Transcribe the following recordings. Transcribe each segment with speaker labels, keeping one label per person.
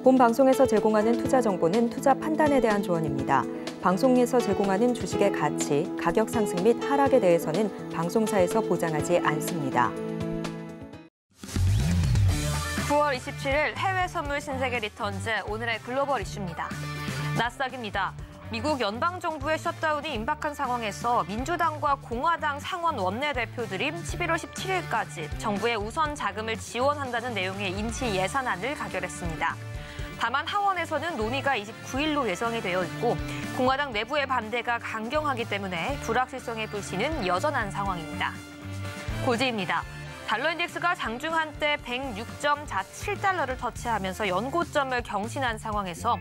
Speaker 1: 본 방송에서 제공하는 투자 정보는 투자 판단에 대한 조언입니다. 방송에서 제공하는 주식의 가치, 가격 상승 및 하락에 대해서는 방송사에서 보장하지 않습니다.
Speaker 2: 9월 27일 해외 선물 신세계 리턴즈 오늘의 글로벌 이슈입니다. 나스닥입니다. 미국 연방정부의 셧다운이 임박한 상황에서 민주당과 공화당 상원 원내대표들이 11월 17일까지 정부의 우선 자금을 지원한다는 내용의 임시 예산안을 가결했습니다. 다만 하원에서는 논의가 29일로 예정이 되어 있고 공화당 내부의 반대가 강경하기 때문에 불확실성의 불씨는 여전한 상황입니다. 고지입니다. 달러 인덱스가 장중 한때 106.47달러를 터치하면서 연고점을 경신한 상황에서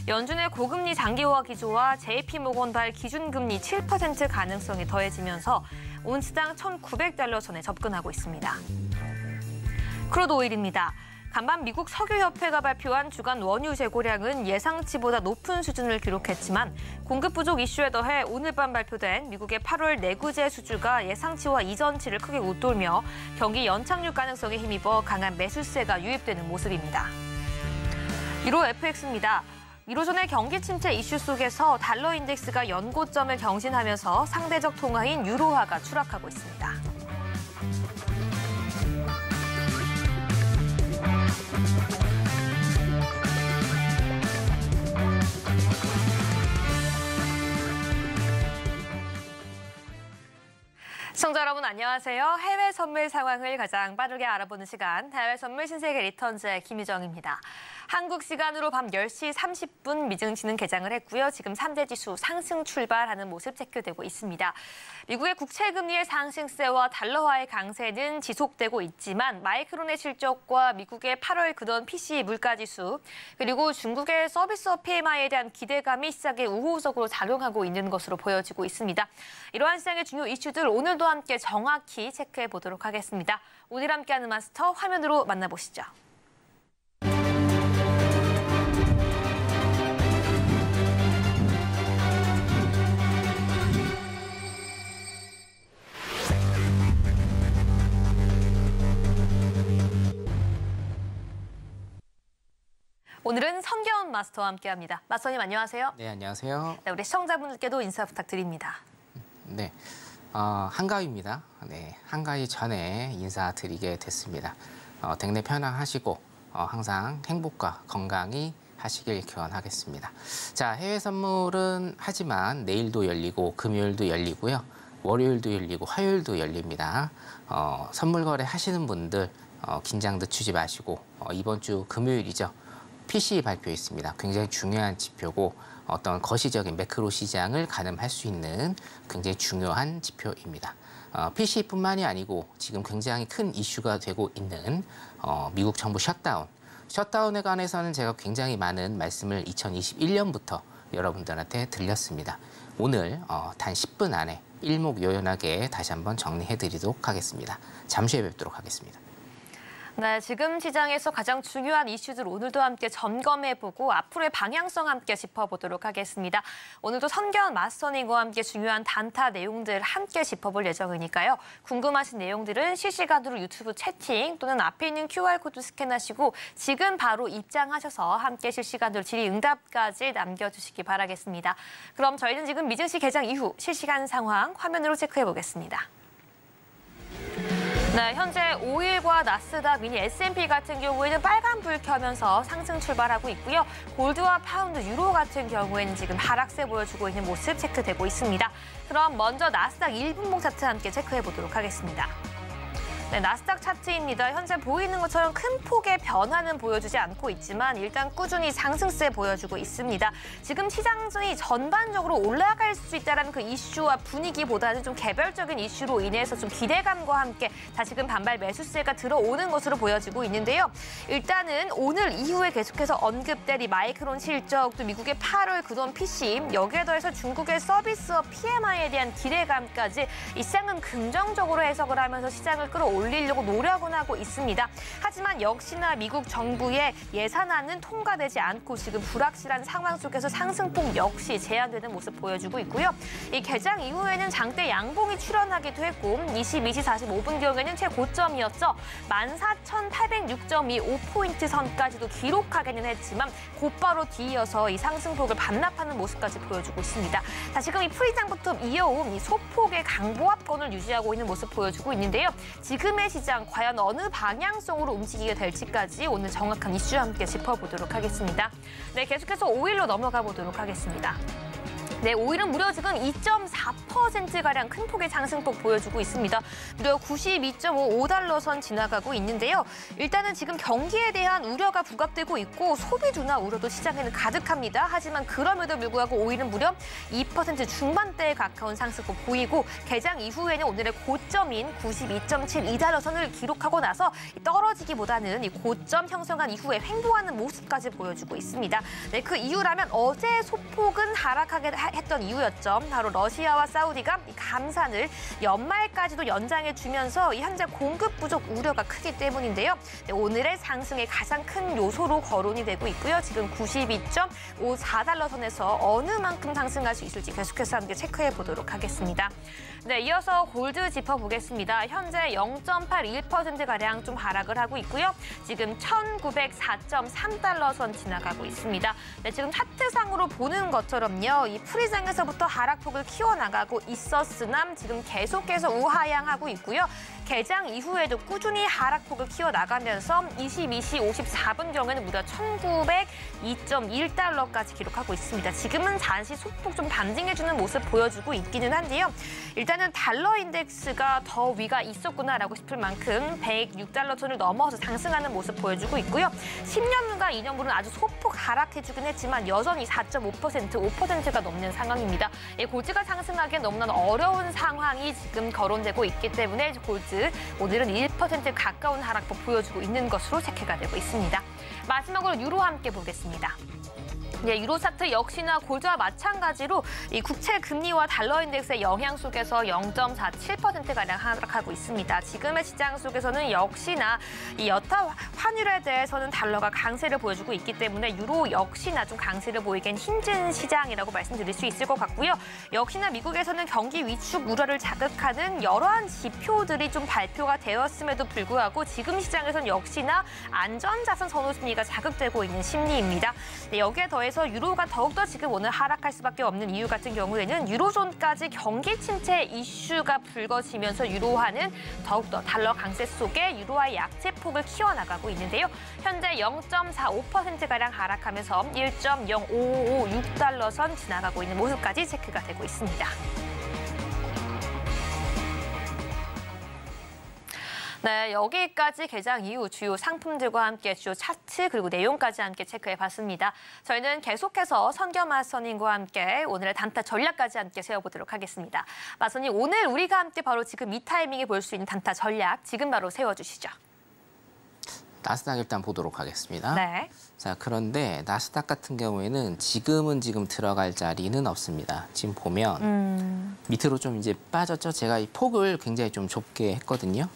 Speaker 2: 연준의 고금리 장기화 기조와 JP모건발 기준금리 7% 가능성이 더해지면서 온스당 1,900달러 선에 접근하고 있습니다. 크루드 오일입니다. 간밤 미국 석유협회가 발표한 주간 원유 재고량은 예상치보다 높은 수준을 기록했지만 공급 부족 이슈에 더해 오늘 밤 발표된 미국의 8월 내구재 수주가 예상치와 이전치를 크게 웃돌며 경기 연착륙 가능성에 힘입어 강한 매수세가 유입되는 모습입니다. 유로 FX입니다. 1호 전의 경기 침체 이슈 속에서 달러 인덱스가 연고점을 경신하면서 상대적 통화인 유로화가 추락하고 있습니다. 시청자 여러분 안녕하세요. 해외 선물 상황을 가장 빠르게 알아보는 시간 해외 선물 신세계 리턴즈의 김유정입니다. 한국 시간으로 밤 10시 30분 미증시는 개장을 했고요. 지금 3대 지수 상승 출발하는 모습 체크되고 있습니다. 미국의 국채금리의 상승세와 달러화의 강세는 지속되고 있지만 마이크론의 실적과 미국의 8월 그던 PCE 물가지수 그리고 중국의 서비스업 PMI에 대한 기대감이 시장에 우호적으로 작용하고 있는 것으로 보여지고 있습니다. 이러한 시장의 중요 이슈들 오늘도 함께 정확히 체크해 보도록 하겠습니다. 오늘 함께하는 마스터 화면으로 만나보시죠. 오늘은 선경 마스터와 함께합니다. 마스터님 안녕하세요.
Speaker 3: 네, 안녕하세요.
Speaker 2: 네, 우리 시청자분들께도 인사 부탁드립니다.
Speaker 3: 네, 한가위입니다. 네, 한가위 전에 인사드리게 됐습니다. 댁내 편안하시고 항상 행복과 건강히 하시길 기원하겠습니다. 자, 해외 선물은 하지만 내일도 열리고 금요일도 열리고요. 월요일도 열리고 화요일도 열립니다. 선물 거래 하시는 분들 긴장 늦추지 마시고 이번 주 금요일이죠. PCE 발표 있습니다. 굉장히 중요한 지표고 어떤 거시적인 매크로 시장을 가늠할 수 있는 굉장히 중요한 지표입니다. PCE뿐만이 아니고 지금 굉장히 큰 이슈가 되고 있는 미국 정부 셧다운에 관해서는 제가 굉장히 많은 말씀을 2021년부터 여러분들한테 들렸습니다. 오늘 단 10분 안에 일목요연하게 다시 한번 정리해드리도록 하겠습니다. 잠시 후에 뵙도록 하겠습니다.
Speaker 2: 네, 지금 시장에서 가장 중요한 이슈들 오늘도 함께 점검해보고 앞으로의 방향성 함께 짚어보도록 하겠습니다. 오늘도 선경 마스터님과 함께 중요한 단타 내용들 함께 짚어볼 예정이니까요. 궁금하신 내용들은 실시간으로 유튜브 채팅 또는 앞에 있는 QR코드 스캔하시고 지금 바로 입장하셔서 함께 실시간으로 질의응답까지 남겨주시기 바라겠습니다. 그럼 저희는 지금 미증시 개장 이후 실시간 상황 화면으로 체크해보겠습니다. 네, 현재 오일과 나스닥, 미니 S&P 같은 경우에는 빨간불 켜면서 상승 출발하고 있고요. 골드와 파운드, 유로 같은 경우에는 지금 하락세 보여주고 있는 모습 체크되고 있습니다. 그럼 먼저 나스닥 1분봉 차트 함께 체크해 보도록 하겠습니다. 네, 나스닥 차트입니다. 현재 보이는 것처럼 큰 폭의 변화는 보여주지 않고 있지만 일단 꾸준히 상승세 보여주고 있습니다. 지금 시장이 전반적으로 올라갈 수 있다는 그 이슈와 분위기보다는 좀 개별적인 이슈로 인해서 좀 기대감과 함께 다시금 반발 매수세가 들어오는 것으로 보여지고 있는데요. 일단은 오늘 이후에 계속해서 언급된 이 마이크론 실적, 또 미국의 8월 그동 PCE, 여기에 더해서 중국의 서비스업 PMI에 대한 기대감까지 이 시장은 긍정적으로 해석을 하면서 시장을 끌어올리고 올리려고 노력은 하고 있습니다. 하지만 역시나 미국 정부의 예산안은 통과되지 않고 지금 불확실한 상황 속에서 상승폭 역시 제한되는 모습 보여주고 있고요. 이 개장 이후에는 장대 양봉이 출현하기도 했고 22시 45분경에는 최고점이었죠. 14,806.2 5포인트 선까지도 기록하기는 했지만 곧바로 뒤이어서 이 상승폭을 반납하는 모습까지 보여주고 있습니다. 자, 지금 이 프리장부터 이어온 이 소폭의 강보합권을 유지하고 있는 모습 보여주고 있는데요. 지금의 시장 과연 어느 방향성으로 움직이게 될지까지 오늘 정확한 이슈와 함께 짚어보도록 하겠습니다. 네, 계속해서 5일로 넘어가 보도록 하겠습니다. 네, 5일은 무려 지금 2.4%가량 큰 폭의 상승폭 보여주고 있습니다. 무려 92.55달러 선 지나가고 있는데요. 일단은 지금 경기에 대한 우려가 부각되고 있고 소비 둔화 우려도 시장에는 가득합니다. 하지만 그럼에도 불구하고 5일은 무려 2% 중반대에 가까운 상승폭 보이고 개장 이후에는 오늘의 고점인 92.72달러 선을 기록하고 나서 떨어지기보다는 이 고점 형성한 이후에 횡보하는 모습까지 보여주고 있습니다. 네, 그 이유라면 어제 소폭은 하락하게 했던 이유였죠. 바로 러시아와 사우디가 이 감산을 연말까지도 연장해주면서 이 현재 공급 부족 우려가 크기 때문인데요. 네, 오늘의 상승의 가장 큰 요소로 거론이 되고 있고요. 지금 92.54달러 선에서 어느 만큼 상승할 수 있을지 계속해서 함께 체크해 보도록 하겠습니다. 네, 이어서 골드 짚어보겠습니다. 현재 0.81%가량 좀 하락을 하고 있고요. 지금 1,904.3달러 선 지나가고 있습니다. 네, 지금 차트상으로 보는 것처럼요. 이 프리장에서부터 하락폭을 키워나가고 있었으나 지금 계속해서 우하향하고 있고요. 개장 이후에도 꾸준히 하락폭을 키워나가면서 22시 54분경에는 무려 1,902.1달러까지 기록하고 있습니다. 지금은 잠시 소폭 좀 반등해주는 모습 보여주고 있기는 한데요. 일단은 달러 인덱스가 더 위가 있었구나라고 싶을 만큼 106달러 선을 넘어서 상승하는 모습 보여주고 있고요. 10년물과 2년물은 아주 소폭 하락해주긴 했지만 여전히 4.5%, 5%가 넘는 상황입니다. 골드가 상승하기엔 너무나 어려운 상황이 지금 거론되고 있기 때문에 골드 오늘은 1% 가까운 하락폭 보여주고 있는 것으로 체크가 되고 있습니다. 마지막으로 유로 함께 보겠습니다. 네, 유로 차트 역시나 골드와 마찬가지로 이 국채 금리와 달러 인덱스의 영향 속에서 0.47%가량 하락하고 있습니다. 지금의 시장 속에서는 역시나 이 여타 환율에 대해서는 달러가 강세를 보여주고 있기 때문에 유로 역시나 좀 강세를 보이기엔 힘든 시장이라고 말씀드릴 수 있을 것 같고요. 역시나 미국에서는 경기 위축 우려를 자극하는 여러한 지표들이 좀 발표가 되었음에도 불구하고 지금 시장에서는 역시나 안전자산 선호 심리가 자극되고 있는 심리입니다. 네, 여기에 더해서 유로가 더욱더 지금 오늘 하락할 수밖에 없는 이유 같은 경우에는 유로존까지 경기 침체 이슈가 불거지면서 유로화는 더욱더 달러 강세 속에 유로화의 약세폭을 키워나가고 있는데요. 현재 0.45%가량 하락하면서 1.0556달러 선 지나가고 있는 모습까지 체크가 되고 있습니다. 네, 여기까지 개장 이후 주요 상품들과 함께 주요 차트 그리고 내용까지 함께 체크해봤습니다. 저희는 계속해서 선겸 마선님과 함께 오늘의 단타 전략까지 함께 세워보도록 하겠습니다. 마선님, 오늘 우리가 함께 바로 지금 이 타이밍에 볼 수 있는 단타 전략 지금 바로 세워주시죠.
Speaker 3: 나스닥 일단 보도록 하겠습니다.
Speaker 2: 네.
Speaker 3: 자, 그런데 나스닥 같은 경우에는 지금 들어갈 자리는 없습니다. 지금 보면 밑으로 좀 이제 빠졌죠. 제가 이 폭을 굉장히 좀 좁게 했거든요.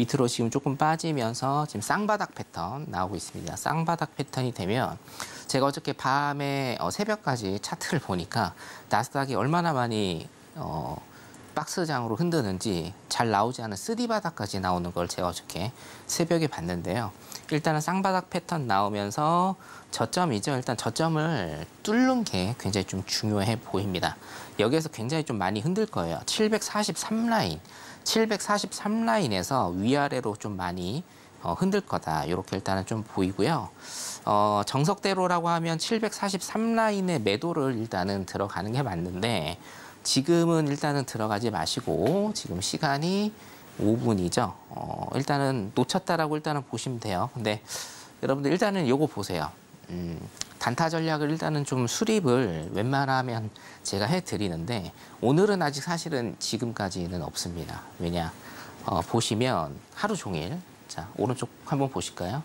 Speaker 3: 밑으로 지금 조금 빠지면서 지금 쌍바닥 패턴 나오고 있습니다. 쌍바닥 패턴이 되면 제가 어저께 밤에 새벽까지 차트를 보니까 나스닥이 얼마나 많이 박스장으로 흔드는지 잘 나오지 않은 3D 바닥까지 나오는 걸 제가 어저께 새벽에 봤는데요. 일단은 쌍바닥 패턴 나오면서 저점이죠. 일단 저점을 뚫는 게 굉장히 좀 중요해 보입니다. 여기에서 굉장히 좀 많이 흔들 거예요. 743라인. 743라인에서 위아래로 좀 많이 흔들 거다. 이렇게 일단은 좀 보이고요. 정석대로라고 하면 743라인의 매도를 일단은 들어가는 게 맞는데 지금은 일단은 들어가지 마시고 지금 시간이 5분이죠. 일단은 놓쳤다라고 일단은 보시면 돼요. 근데 여러분들 일단은 요거 보세요. 단타 전략을 일단은 좀 수립을 웬만하면 제가 해드리는데 오늘은 아직 사실은 지금까지는 없습니다. 왜냐? 보시면 하루 종일 자 오른쪽 한번 보실까요?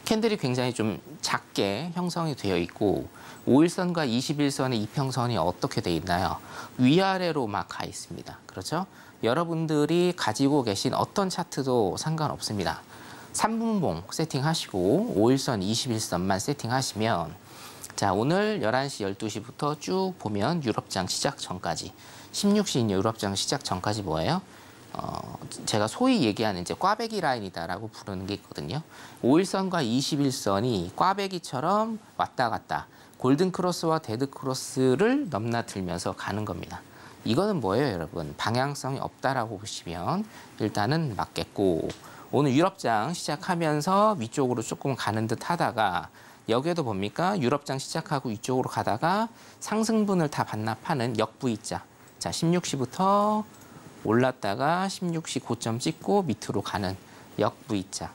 Speaker 3: 캔들이 굉장히 좀 작게 형성이 되어 있고 5일선과 21선의 이평선이 어떻게 돼 있나요? 위아래로 막 가 있습니다. 그렇죠? 여러분들이 가지고 계신 어떤 차트도 상관없습니다. 3분봉 세팅하시고 5일선, 21선만 세팅하시면 자, 오늘 11시, 12시부터 쭉 보면 유럽장 시작 전까지 16시 유럽장 시작 전까지 뭐예요? 제가 소위 얘기하는 이제 꽈배기 라인이다라고 부르는 게 있거든요. 5일선과 21선이 꽈배기처럼 왔다 갔다 골든 크로스와 데드 크로스를 넘나들면서 가는 겁니다. 이거는 뭐예요, 여러분? 방향성이 없다라고 보시면 일단은 맞겠고, 오늘 유럽장 시작하면서 위쪽으로 조금 가는 듯 하다가 여기에도 뭡니까? 유럽장 시작하고 위쪽으로 가다가 상승분을 다 반납하는 역V자. 자, 16시부터 올랐다가 16시 고점 찍고 밑으로 가는 역V자.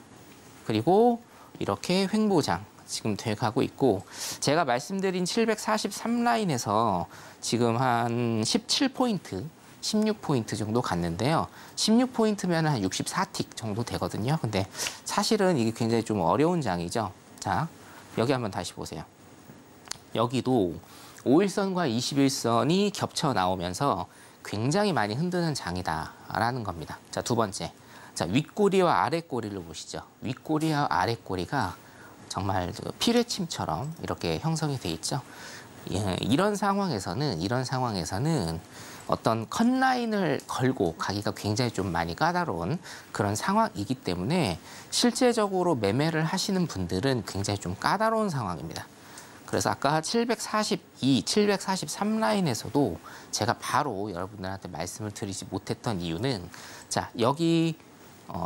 Speaker 3: 그리고 이렇게 횡보장 지금 돼가고 있고, 제가 말씀드린 743라인에서 지금 한 17포인트, 16포인트 정도 갔는데요. 16포인트면 한 64틱 정도 되거든요. 근데 사실은 이게 굉장히 좀 어려운 장이죠. 자, 여기 한번 다시 보세요. 여기도 5일선과 21선이 겹쳐 나오면서 굉장히 많이 흔드는 장이다라는 겁니다. 자, 두 번째. 자, 윗꼬리와 아랫꼬리를 보시죠. 윗꼬리와 아랫꼬리가 정말 피뢰침처럼 이렇게 형성이 돼 있죠. 예, 이런 상황에서는 어떤 컷라인을 걸고 가기가 굉장히 좀 많이 까다로운 그런 상황이기 때문에 실제적으로 매매를 하시는 분들은 굉장히 좀 까다로운 상황입니다. 그래서 아까 742, 743 라인에서도 제가 바로 여러분들한테 말씀을 드리지 못했던 이유는 자, 여기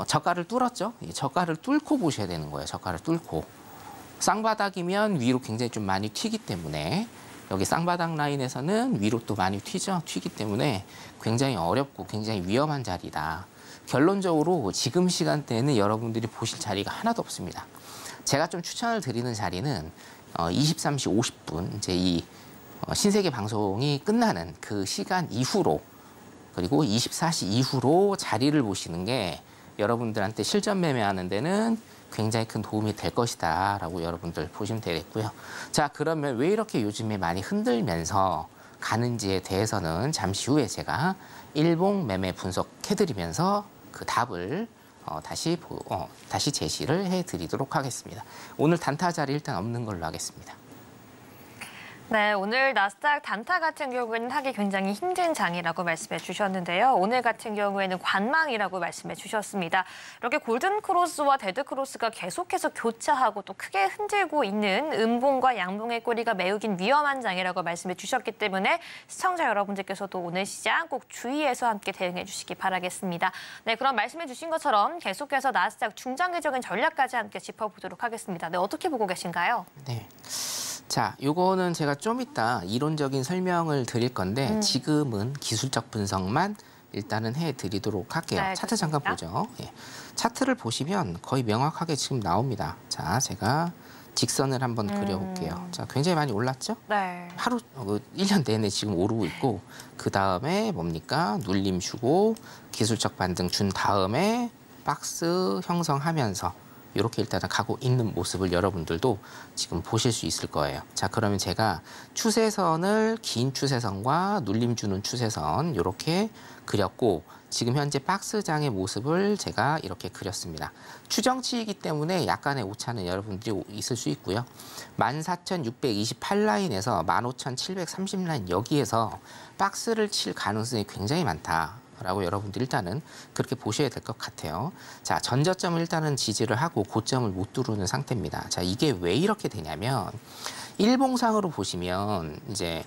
Speaker 3: 저가를 뚫었죠? 저가를 뚫고 보셔야 되는 거예요. 저가를 뚫고. 쌍바닥이면 위로 굉장히 좀 많이 튀기 때문에 여기 쌍바닥 라인에서는 위로 또 많이 튀기 때문에 굉장히 어렵고 굉장히 위험한 자리다. 결론적으로 지금 시간대에는 여러분들이 보실 자리가 하나도 없습니다. 제가 좀 추천을 드리는 자리는 23시 50분 이제 이 신세계 방송이 끝나는 그 시간 이후로 그리고 24시 이후로 자리를 보시는 게 여러분들한테 실전 매매하는 데는 굉장히 큰 도움이 될 것이다 라고 여러분들 보시면 되겠고요. 자, 그러면 왜 이렇게 요즘에 많이 흔들면서 가는지에 대해서는 잠시 후에 제가 일봉 매매 분석해드리면서 그 답을 다시 제시를 해드리도록 하겠습니다. 오늘 단타 자리 일단 없는 걸로 하겠습니다.
Speaker 2: 네, 오늘 나스닥 단타 같은 경우에는 하기 굉장히 힘든 장이라고 말씀해 주셨는데요. 오늘 같은 경우에는 관망이라고 말씀해 주셨습니다. 이렇게 골든크로스와 데드크로스가 계속해서 교차하고 또 크게 흔들고 있는 음봉과 양봉의 꼬리가 매우 긴 위험한 장이라고 말씀해 주셨기 때문에 시청자 여러분들께서도 오늘 시장 꼭 주의해서 함께 대응해 주시기 바라겠습니다. 네, 그럼 말씀해 주신 것처럼 계속해서 나스닥 중장기적인 전략까지 함께 짚어보도록 하겠습니다. 네, 어떻게 보고 계신가요?
Speaker 3: 네. 자, 요거는 제가 좀 이따 이론적인 설명을 드릴 건데 지금은 기술적 분석만 일단은 해드리도록 할게요.
Speaker 2: 네,
Speaker 3: 차트
Speaker 2: 좋습니다.
Speaker 3: 잠깐 보죠. 예. 차트를 보시면 거의 명확하게 지금 나옵니다. 자, 제가 직선을 한번 그려볼게요. 자, 굉장히 많이 올랐죠?
Speaker 2: 네.
Speaker 3: 하루, 1년 내내 지금 오르고 있고 그 다음에 뭡니까? 눌림 주고 기술적 반등 준 다음에 박스 형성하면서 이렇게 일단은 가고 있는 모습을 여러분들도 지금 보실 수 있을 거예요. 자, 그러면 제가 추세선을 긴 추세선과 눌림 주는 추세선 이렇게 그렸고 지금 현재 박스장의 모습을 제가 이렇게 그렸습니다. 추정치이기 때문에 약간의 오차는 여러분들이 있을 수 있고요. 14,628라인에서 15,730라인 여기에서 박스를 칠 가능성이 굉장히 많다. 라고 여러분들 일단은 그렇게 보셔야 될 것 같아요. 자, 전저점을 일단은 지지를 하고 고점을 못 뚫는 상태입니다. 자, 이게 왜 이렇게 되냐면 일봉상으로 보시면 이제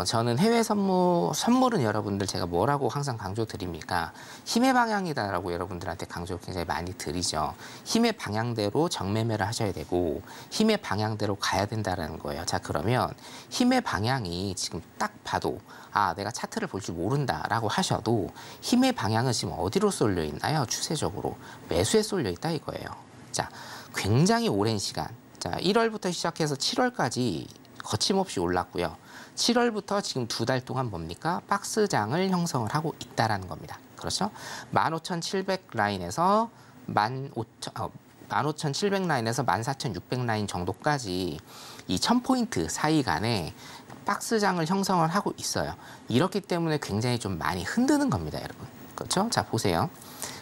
Speaker 3: 저는 해외 선물은 여러분들 제가 뭐라고 항상 강조 드립니까? 힘의 방향이다라고 여러분들한테 강조 굉장히 많이 드리죠. 힘의 방향대로 정매매를 하셔야 되고 힘의 방향대로 가야 된다는 거예요. 자, 그러면 힘의 방향이 지금 딱 봐도 아, 내가 차트를 볼 줄 모른다라고 하셔도 힘의 방향은 지금 어디로 쏠려 있나요? 추세적으로 매수에 쏠려 있다 이거예요. 자, 굉장히 오랜 시간. 자, 1월부터 시작해서 7월까지 거침없이 올랐고요. 7월부터 지금 2달 동안 뭡니까? 박스장을 형성을 하고 있다라는 겁니다. 그렇죠? 15,700 라인에서 15,700 라인에서 14,600 라인 정도까지 이 1000포인트 사이 간에 박스장을 형성을 하고 있어요. 이렇기 때문에 굉장히 좀 많이 흔드는 겁니다, 여러분. 그렇죠? 자, 보세요.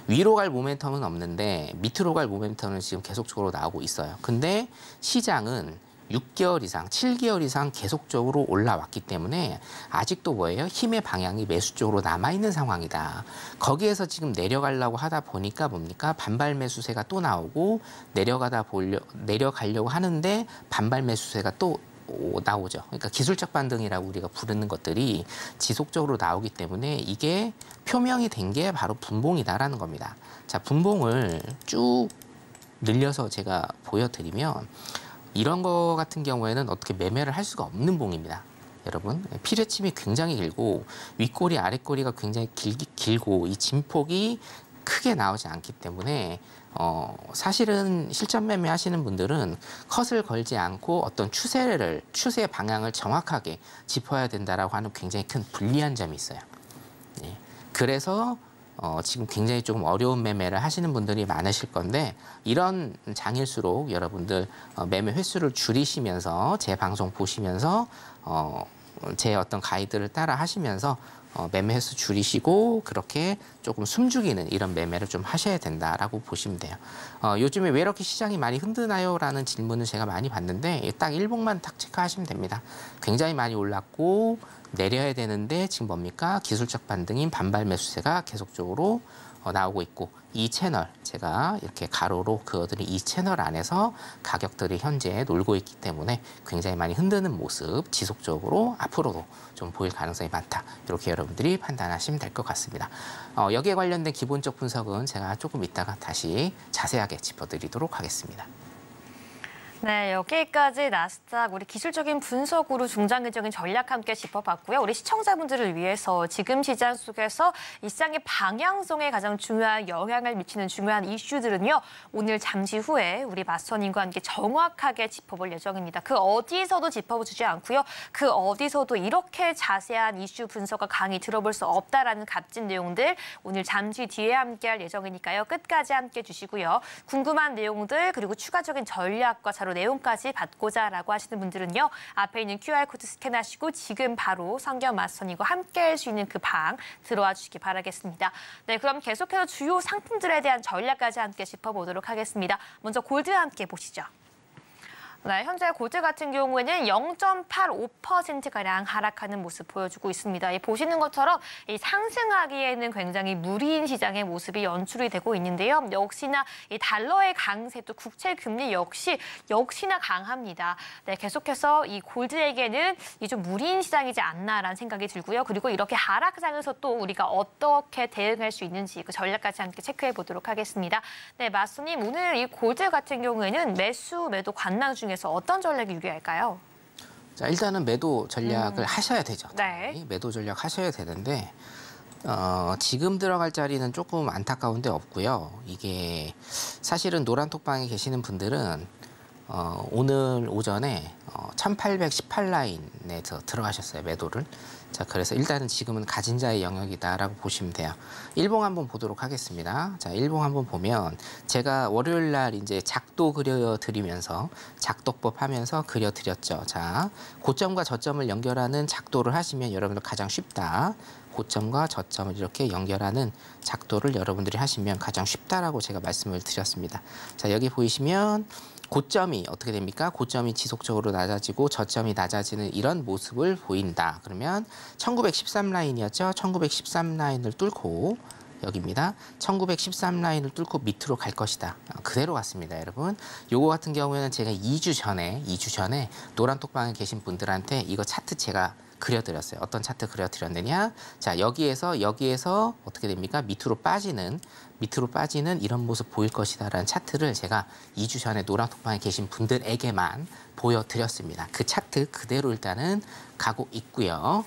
Speaker 3: 위로 갈 모멘텀은 없는데 밑으로 갈 모멘텀은 지금 계속적으로 나오고 있어요. 근데 시장은 6개월 이상, 7개월 이상 계속적으로 올라왔기 때문에 아직도 뭐예요? 힘의 방향이 매수 쪽으로 남아있는 상황이다. 거기에서 지금 내려가려고 하다 보니까 뭡니까? 반발 매수세가 또 나오고 내려가려고 하는데 반발 매수세가 또 나오죠. 그러니까 기술적 반등이라고 우리가 부르는 것들이 지속적으로 나오기 때문에 이게 표명이 된 게 바로 분봉이다라는 겁니다. 자, 분봉을 쭉 늘려서 제가 보여드리면 이런 거 같은 경우에는 어떻게 매매를 할 수가 없는 봉입니다. 여러분, 피뢰침이 굉장히 길고 윗꼬리 아랫꼬리가 굉장히 길고 이 진폭이 크게 나오지 않기 때문에 사실은 실전 매매 하시는 분들은 컷을 걸지 않고 어떤 추세 방향을 정확하게 짚어야 된다라고 하는 굉장히 큰 불리한 점이 있어요. 예. 그래서 지금 굉장히 조금 어려운 매매를 하시는 분들이 많으실 건데 이런 장일수록 여러분들 매매 횟수를 줄이시면서 제 방송 보시면서 제 어떤 가이드를 따라 하시면서 매매 횟수 줄이시고 그렇게 조금 숨죽이는 이런 매매를 좀 하셔야 된다라고 보시면 돼요. 요즘에 왜 이렇게 시장이 많이 흔드나요? 라는 질문을 제가 많이 받는데 딱 일봉만 딱 체크하시면 됩니다. 굉장히 많이 올랐고 내려야 되는데 지금 뭡니까? 기술적 반등인 반발 매수세가 계속적으로 나오고 있고 이 채널 제가 이렇게 가로로 그어드린 이 채널 안에서 가격들이 현재 놀고 있기 때문에 굉장히 많이 흔드는 모습 지속적으로 앞으로도 좀 보일 가능성이 많다. 이렇게 여러분들이 판단하시면 될 것 같습니다. 여기에 관련된 기본적 분석은 제가 조금 이따가 다시 자세하게 짚어드리도록 하겠습니다.
Speaker 2: 네, 여기까지 나스닥 우리 기술적인 분석으로 중장기적인 전략 함께 짚어봤고요. 우리 시청자분들을 위해서 지금 시장 속에서 이 시장의 방향성에 가장 중요한 영향을 미치는 중요한 이슈들은요. 오늘 잠시 후에 우리 마스터님과 함께 정확하게 짚어볼 예정입니다. 그 어디서도 짚어주지 않고요. 그 어디서도 이렇게 자세한 이슈 분석과 강의 들어볼 수 없다라는 값진 내용들 오늘 잠시 뒤에 함께할 예정이니까요. 끝까지 함께해 주시고요. 궁금한 내용들 그리고 추가적인 전략과 자료 내용까지 받고자라고 하시는 분들은요. 앞에 있는 QR코드 스캔하시고 지금 바로 성경 마스터님과 함께할 수 있는 그 방 들어와 주시기 바라겠습니다. 네, 그럼 계속해서 주요 상품들에 대한 전략까지 함께 짚어보도록 하겠습니다. 먼저 골드 함께 보시죠. 네, 현재 골드 같은 경우에는 0.85%가량 하락하는 모습 보여주고 있습니다. 보시는 것처럼 이 상승하기에는 굉장히 무리인 시장의 모습이 연출이 되고 있는데요. 역시나 이 달러의 강세 또 국채 금리 역시나 강합니다. 네, 계속해서 이 골드에게는 이 좀 무리인 시장이지 않나라는 생각이 들고요. 그리고 이렇게 하락장에서 또 우리가 어떻게 대응할 수 있는지 그 전략까지 함께 체크해 보도록 하겠습니다. 네, 마스터님 오늘 이 골드 같은 경우에는 매도 관망 중에서 어떤 전략이 유리할까요?
Speaker 3: 자, 일단은 매도 전략을 하셔야 되죠.
Speaker 2: 네.
Speaker 3: 매도 전략 하셔야 되는데 지금 들어갈 자리는 조금 안타까운데 없고요. 이게 사실은 노란톡방에 계시는 분들은 오늘 오전에 1818 라인에서 들어가셨어요. 매도를. 자, 그래서 일단은 지금은 가진 자의 영역이다라고 보시면 돼요. 일봉 한번 보도록 하겠습니다. 자, 일봉 한번 보면 제가 월요일 날 이제 작도 그려드리면서 작도법 하면서 그려드렸죠. 자, 고점과 저점을 연결하는 작도를 하시면 여러분들 가장 쉽다. 고점과 저점을 이렇게 연결하는 작도를 여러분들이 하시면 가장 쉽다라고 제가 말씀을 드렸습니다. 자, 여기 보이시면 고점이 어떻게 됩니까? 고점이 지속적으로 낮아지고 저점이 낮아지는 이런 모습을 보인다. 그러면 1913 라인이었죠. 1913 라인을 뚫고 여기입니다. 1913 라인을 뚫고 밑으로 갈 것이다. 그대로 갔습니다, 여러분. 요거 같은 경우에는 제가 2주 전에 노란톡방에 계신 분들한테 이거 차트 제가 그려드렸어요. 어떤 차트 그려드렸느냐? 자, 여기에서 어떻게 됩니까? 밑으로 빠지는 이런 모습 보일 것이다라는 차트를 제가 2주 전에 노란톡방에 계신 분들에게만 보여드렸습니다. 그 차트 그대로 일단은 가고 있고요.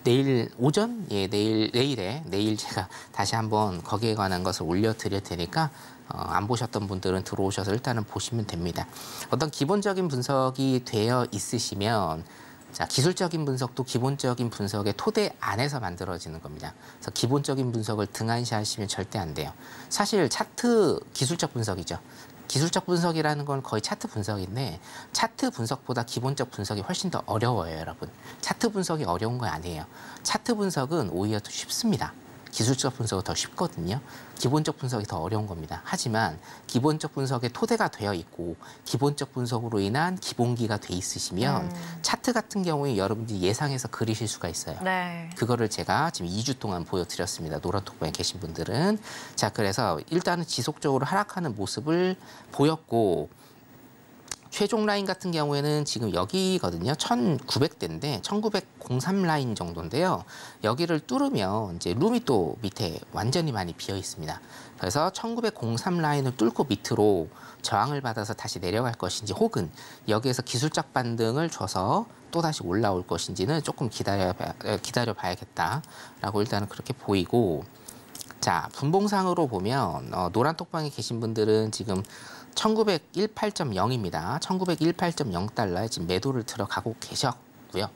Speaker 3: 내일 오전? 예, 내일 제가 다시 한번 거기에 관한 것을 올려드릴 테니까 안 보셨던 분들은 들어오셔서 일단은 보시면 됩니다. 어떤 기본적인 분석이 되어 있으시면 자, 기술적인 분석도 기본적인 분석의 토대 안에서 만들어지는 겁니다. 그래서 기본적인 분석을 등한시하시면 절대 안 돼요. 사실 차트 기술적 분석이죠. 기술적 분석이라는 건 거의 차트 분석인데 차트 분석보다 기본적 분석이 훨씬 더 어려워요, 여러분. 차트 분석이 어려운 거 아니에요. 차트 분석은 오히려 더 쉽습니다. 기술적 분석은 더 쉽거든요. 기본적 분석이 더 어려운 겁니다. 하지만 기본적 분석의 토대가 되어 있고 기본적 분석으로 인한 기본기가 돼 있으시면 차트 같은 경우에 여러분들이 예상해서 그리실 수가 있어요.
Speaker 2: 네.
Speaker 3: 그거를 제가 지금 2주 동안 보여드렸습니다. 노란톡방에 계신 분들은. 자, 그래서 일단은 지속적으로 하락하는 모습을 보였고 최종 라인 같은 경우에는 지금 여기거든요. 1900대인데 1903 라인 정도인데요. 여기를 뚫으면 이제 룸이 또 밑에 완전히 많이 비어 있습니다. 그래서 1903 라인을 뚫고 밑으로 저항을 받아서 다시 내려갈 것인지 혹은 여기에서 기술적 반등을 줘서 또다시 올라올 것인지는 조금 기다려 봐야겠다라고 일단은 그렇게 보이고, 자, 분봉상으로 보면 노란 톡방에 계신 분들은 지금 1918.0입니다. 1918.0달러에 지금 매도를 들어가고 계셨고요.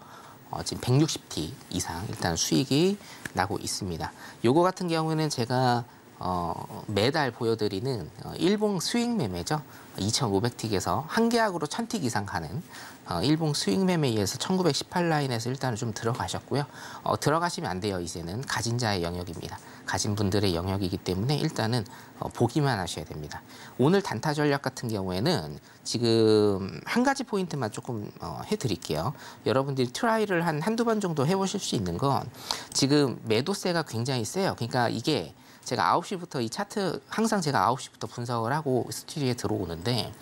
Speaker 3: 지금 160T 이상 일단 수익이 나고 있습니다. 요거 같은 경우는 제가 매달 보여드리는 일봉 스윙 매매죠. 2,500틱에서 한 계약으로 1,000틱 이상 가는 일봉 스윙 매매에서 1918 라인에서 일단은 좀 들어가셨고요. 들어가시면 안 돼요. 이제는 가진 자의 영역입니다. 가진 분들의 영역이기 때문에 일단은 보기만 하셔야 됩니다. 오늘 단타 전략 같은 경우에는 지금 한 가지 포인트만 조금 해드릴게요. 여러분들이 트라이를 한두 번 정도 해보실 수 있는 건 지금 매도세가 굉장히 세요. 그러니까 이게 제가 9시부터 이 차트 항상 제가 9시부터 분석을 하고 스튜디오에 들어오는데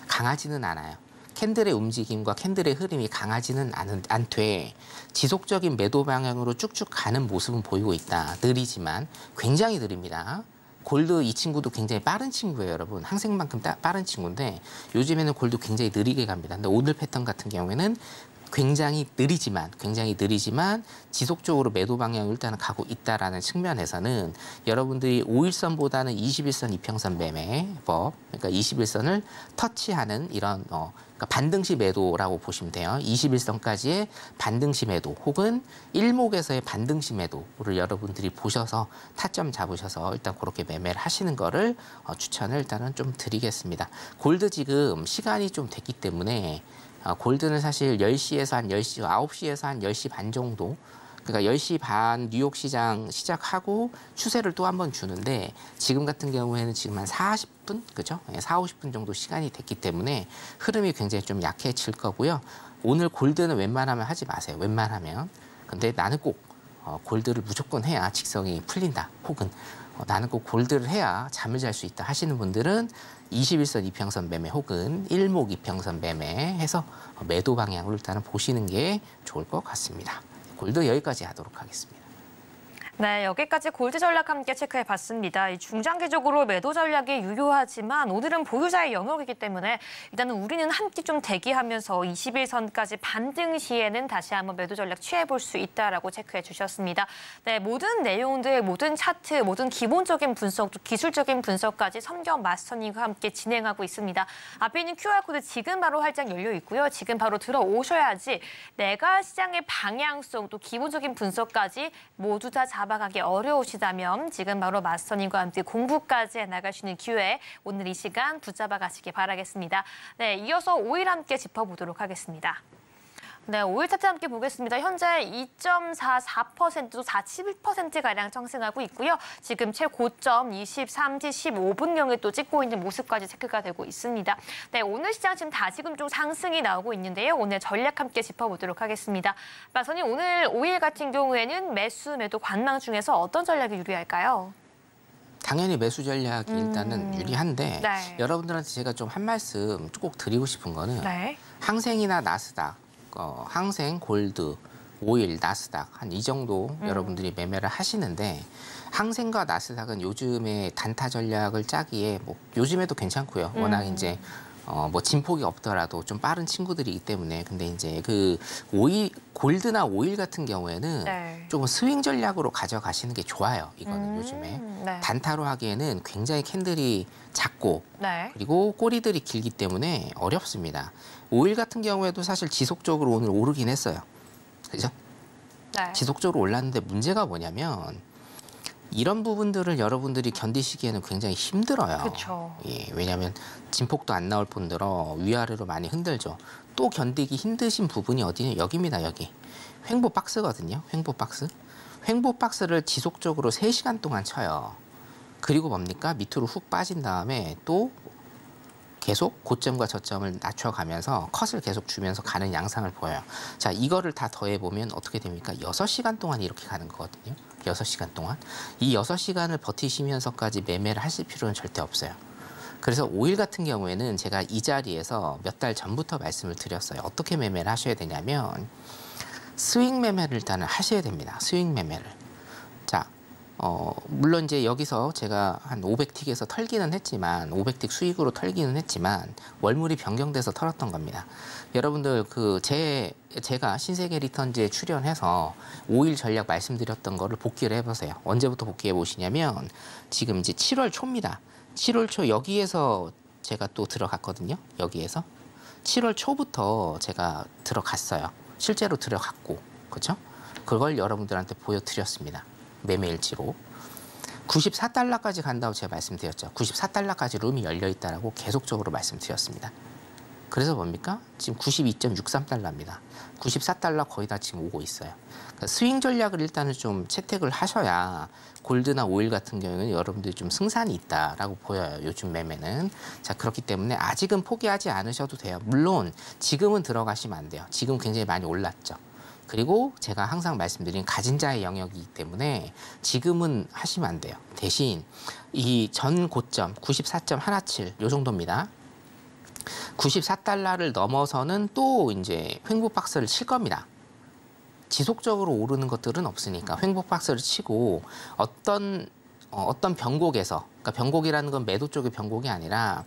Speaker 3: 강하지는 않아요. 캔들의 움직임과 캔들의 흐름이 강하지는 않되 지속적인 매도 방향으로 쭉쭉 가는 모습은 보이고 있다. 느리지만 굉장히 느립니다. 골드 이 친구도 굉장히 빠른 친구예요, 여러분. 항생만큼 빠른 친구인데 요즘에는 골드 굉장히 느리게 갑니다. 근데 오늘 패턴 같은 경우에는 굉장히 느리지만 지속적으로 매도 방향을 일단은 가고 있다라는 측면에서는 여러분들이 5일선보다는 21선 이평선 매매법, 그러니까 21선을 터치하는 이런 그러니까 반등시 매도라고 보시면 돼요. 21선까지의 반등시 매도 혹은 일목에서의 반등시 매도를 여러분들이 보셔서 타점 잡으셔서 일단 그렇게 매매를 하시는 거를 추천을 일단은 좀 드리겠습니다. 골드 지금 시간이 좀 됐기 때문에 골드는 사실 10시에서 한 10시, 9시에서 한 10시 반 정도, 그러니까 10시 반 뉴욕 시장 시작하고 추세를 또 한 번 주는데 지금 같은 경우에는 지금 한 40분, 그죠? 4, 50분 정도 시간이 됐기 때문에 흐름이 굉장히 좀 약해질 거고요. 오늘 골드는 웬만하면 하지 마세요. 웬만하면. 근데 나는 꼭 골드를 무조건 해야 직성이 풀린다. 혹은 나는 꼭 골드를 해야 잠을 잘 수 있다 하시는 분들은 21선 이평선 매매 혹은 일목 이평선 매매 해서 매도 방향으로 일단은 보시는 게 좋을 것 같습니다. 골드 여기까지 하도록 하겠습니다.
Speaker 2: 네, 여기까지 골드 전략 함께 체크해봤습니다. 이 중장기적으로 매도 전략이 유효하지만 오늘은 보유자의 영역이기 때문에 일단은 우리는 함께 좀 대기하면서 21선까지 반등 시에는 다시 한번 매도 전략 취해볼 수 있다라고 체크해 주셨습니다. 네, 모든 내용들, 모든 차트, 모든 기본적인 분석, 또 기술적인 분석까지 선경 마스터님과 함께 진행하고 있습니다. 앞에 있는 QR코드 지금 바로 활짝 열려 있고요. 지금 바로 들어오셔야지 내가 시장의 방향성, 또 기본적인 분석까지 모두 다 잡아가기 어려우시다면 지금 바로 마스터님과 함께 공부까지 해나갈 수 있는 기회, 오늘 이 시간 붙잡아 가시기 바라겠습니다. 네, 이어서 5일 함께 짚어보도록 하겠습니다. 네, 5일 차트 함께 보겠습니다. 현재 2.44%도 41%가량 상승하고 있고요. 지금 최고점 23시 15분경에 또 찍고 있는 모습까지 체크가 되고 있습니다. 네, 오늘 시장 지금 다시금 좀 상승이 나오고 있는데요. 오늘 전략 함께 짚어보도록 하겠습니다. 마선님, 오늘 5일 같은 경우에는 매수, 매도 관망 중에서 어떤 전략이 유리할까요?
Speaker 3: 당연히 매수 전략이 일단은 유리한데
Speaker 2: 네.
Speaker 3: 여러분들한테 제가 좀 한 말씀 꼭 드리고 싶은 거는
Speaker 2: 네.
Speaker 3: 항생이나 나스닥, 항생, 골드, 오일, 나스닥 한 이 정도 여러분들이 매매를 하시는데 항생과 나스닥은 요즘에 단타 전략을 짜기에 뭐 요즘에도 괜찮고요. 워낙 이제 뭐 진폭이 없더라도 좀 빠른 친구들이기 때문에 근데 이제 그 골드나 오일 같은 경우에는
Speaker 2: 네.
Speaker 3: 조금 스윙 전략으로 가져가시는 게 좋아요. 이거는 요즘에
Speaker 2: 네.
Speaker 3: 단타로 하기에는 굉장히 캔들이 작고
Speaker 2: 네.
Speaker 3: 그리고 꼬리들이 길기 때문에 어렵습니다. 오일 같은 경우에도 사실 지속적으로 오늘 오르긴 했어요. 그죠?
Speaker 2: 네.
Speaker 3: 지속적으로 올랐는데 문제가 뭐냐면 이런 부분들을 여러분들이 견디시기에는 굉장히 힘들어요.
Speaker 2: 그렇죠.
Speaker 3: 예, 왜냐하면 진폭도 안 나올 뿐더러 위아래로 많이 흔들죠. 또 견디기 힘드신 부분이 어디냐? 여기입니다. 여기. 횡보 박스거든요. 횡보 박스. 횡보 박스를 지속적으로 3시간 동안 쳐요. 그리고 뭡니까? 밑으로 훅 빠진 다음에 또 계속 고점과 저점을 낮춰가면서 컷을 계속 주면서 가는 양상을 보여요. 자, 이거를 다 더해보면 어떻게 됩니까? 6시간 동안 이렇게 가는 거거든요. 6시간 동안. 이 6시간을 버티시면서까지 매매를 하실 필요는 절대 없어요. 그래서 5일 같은 경우에는 제가 이 자리에서 몇 달 전부터 말씀을 드렸어요. 어떻게 매매를 하셔야 되냐면 스윙 매매를 일단은 하셔야 됩니다. 스윙 매매를. 자, 물론 이제 여기서 제가 한 500틱에서 털기는 했지만 500틱 수익으로 털기는 했지만 월물이 변경돼서 털었던 겁니다. 여러분들 제가 신세계 리턴즈에 출연해서 5일 전략 말씀드렸던 거를 복기를 해보세요. 언제부터 복기해 보시냐면 지금 이제 7월 초입니다. 7월 초 여기에서 제가 또 들어갔거든요. 여기에서 7월 초부터 제가 들어갔어요. 실제로 들어갔고, 그렇죠? 그걸 여러분들한테 보여드렸습니다. 매매일지로 94달러까지 간다고 제가 말씀드렸죠. 94달러까지 룸이 열려 있다라고 계속적으로 말씀드렸습니다. 그래서 뭡니까? 지금 92.63달러입니다. 94달러 거의 다 지금 오고 있어요. 그러니까 스윙 전략을 일단은 좀 채택을 하셔야 골드나 오일 같은 경우에는 여러분들이 좀 승산이 있다라고 보여요. 요즘 매매는. 자, 그렇기 때문에 아직은 포기하지 않으셔도 돼요. 물론 지금은 들어가시면 안 돼요. 지금 굉장히 많이 올랐죠. 그리고 제가 항상 말씀드린 가진 자의 영역이기 때문에 지금은 하시면 안 돼요. 대신 이 전 고점 94.17 요 정도입니다. 94달러를 넘어서는 또 이제 횡보 박스를 칠 겁니다. 지속적으로 오르는 것들은 없으니까 횡보 박스를 치고 어떤 변곡에서, 그러니까 변곡이라는 건 매도 쪽의 변곡이 아니라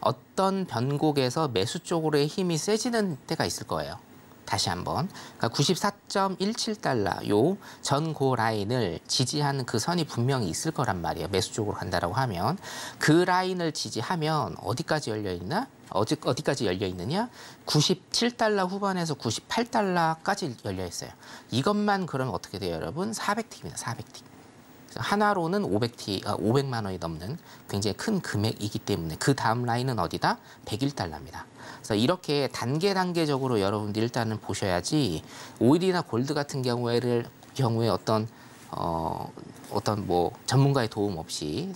Speaker 3: 어떤 변곡에서 매수 쪽으로의 힘이 세지는 때가 있을 거예요. 다시 한번. 그러니까 94.17달러 요 전고 라인을 지지하는 그 선이 분명히 있을 거란 말이에요. 매수 쪽으로 간다라고 하면 그 라인을 지지하면 어디까지 열려 있나? 어디까지 열려 있느냐? 97달러 후반에서 98달러까지 열려 있어요. 이것만 그러면 어떻게 돼요, 여러분? 400틱입니다. 400틱. 하나로는 500만 원이 넘는 굉장히 큰 금액이기 때문에 그 다음 라인은 어디다? 101달러입니다. 그래서 이렇게 단계적으로 여러분들 일단은 보셔야지 오일이나 골드 같은 경우에 어떤 뭐 전문가의 도움 없이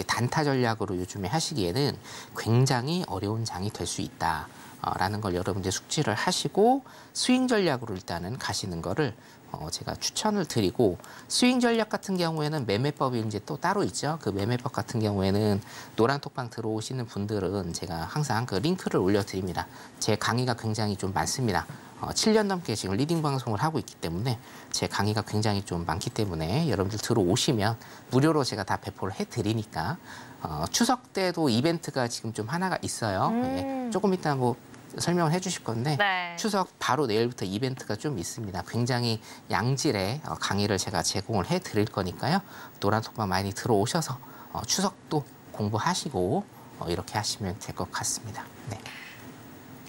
Speaker 3: 단타 전략으로 요즘에 하시기에는 굉장히 어려운 장이 될 수 있다라는 걸 여러분들 숙지를 하시고 스윙 전략으로 일단은 가시는 거를 제가 추천을 드리고 스윙 전략 같은 경우에는 매매법이 이제 또 따로 있죠. 그 매매법 같은 경우에는 노란톡방 들어오시는 분들은 제가 항상 그 링크를 올려드립니다. 제 강의가 굉장히 좀 많습니다. 7년 넘게 지금 리딩 방송을 하고 있기 때문에 제 강의가 굉장히 좀 많기 때문에 여러분들 들어오시면 무료로 제가 다 배포를 해드리니까 추석 때도 이벤트가 지금 좀 하나가 있어요. 예, 조금 이따 뭐 설명을 해주실 건데
Speaker 2: 네.
Speaker 3: 추석 바로 내일부터 이벤트가 좀 있습니다. 굉장히 양질의 강의를 제가 제공을 해드릴 거니까요. 노란톡방 많이 들어오셔서 추석도 공부하시고 이렇게 하시면 될 것 같습니다. 네.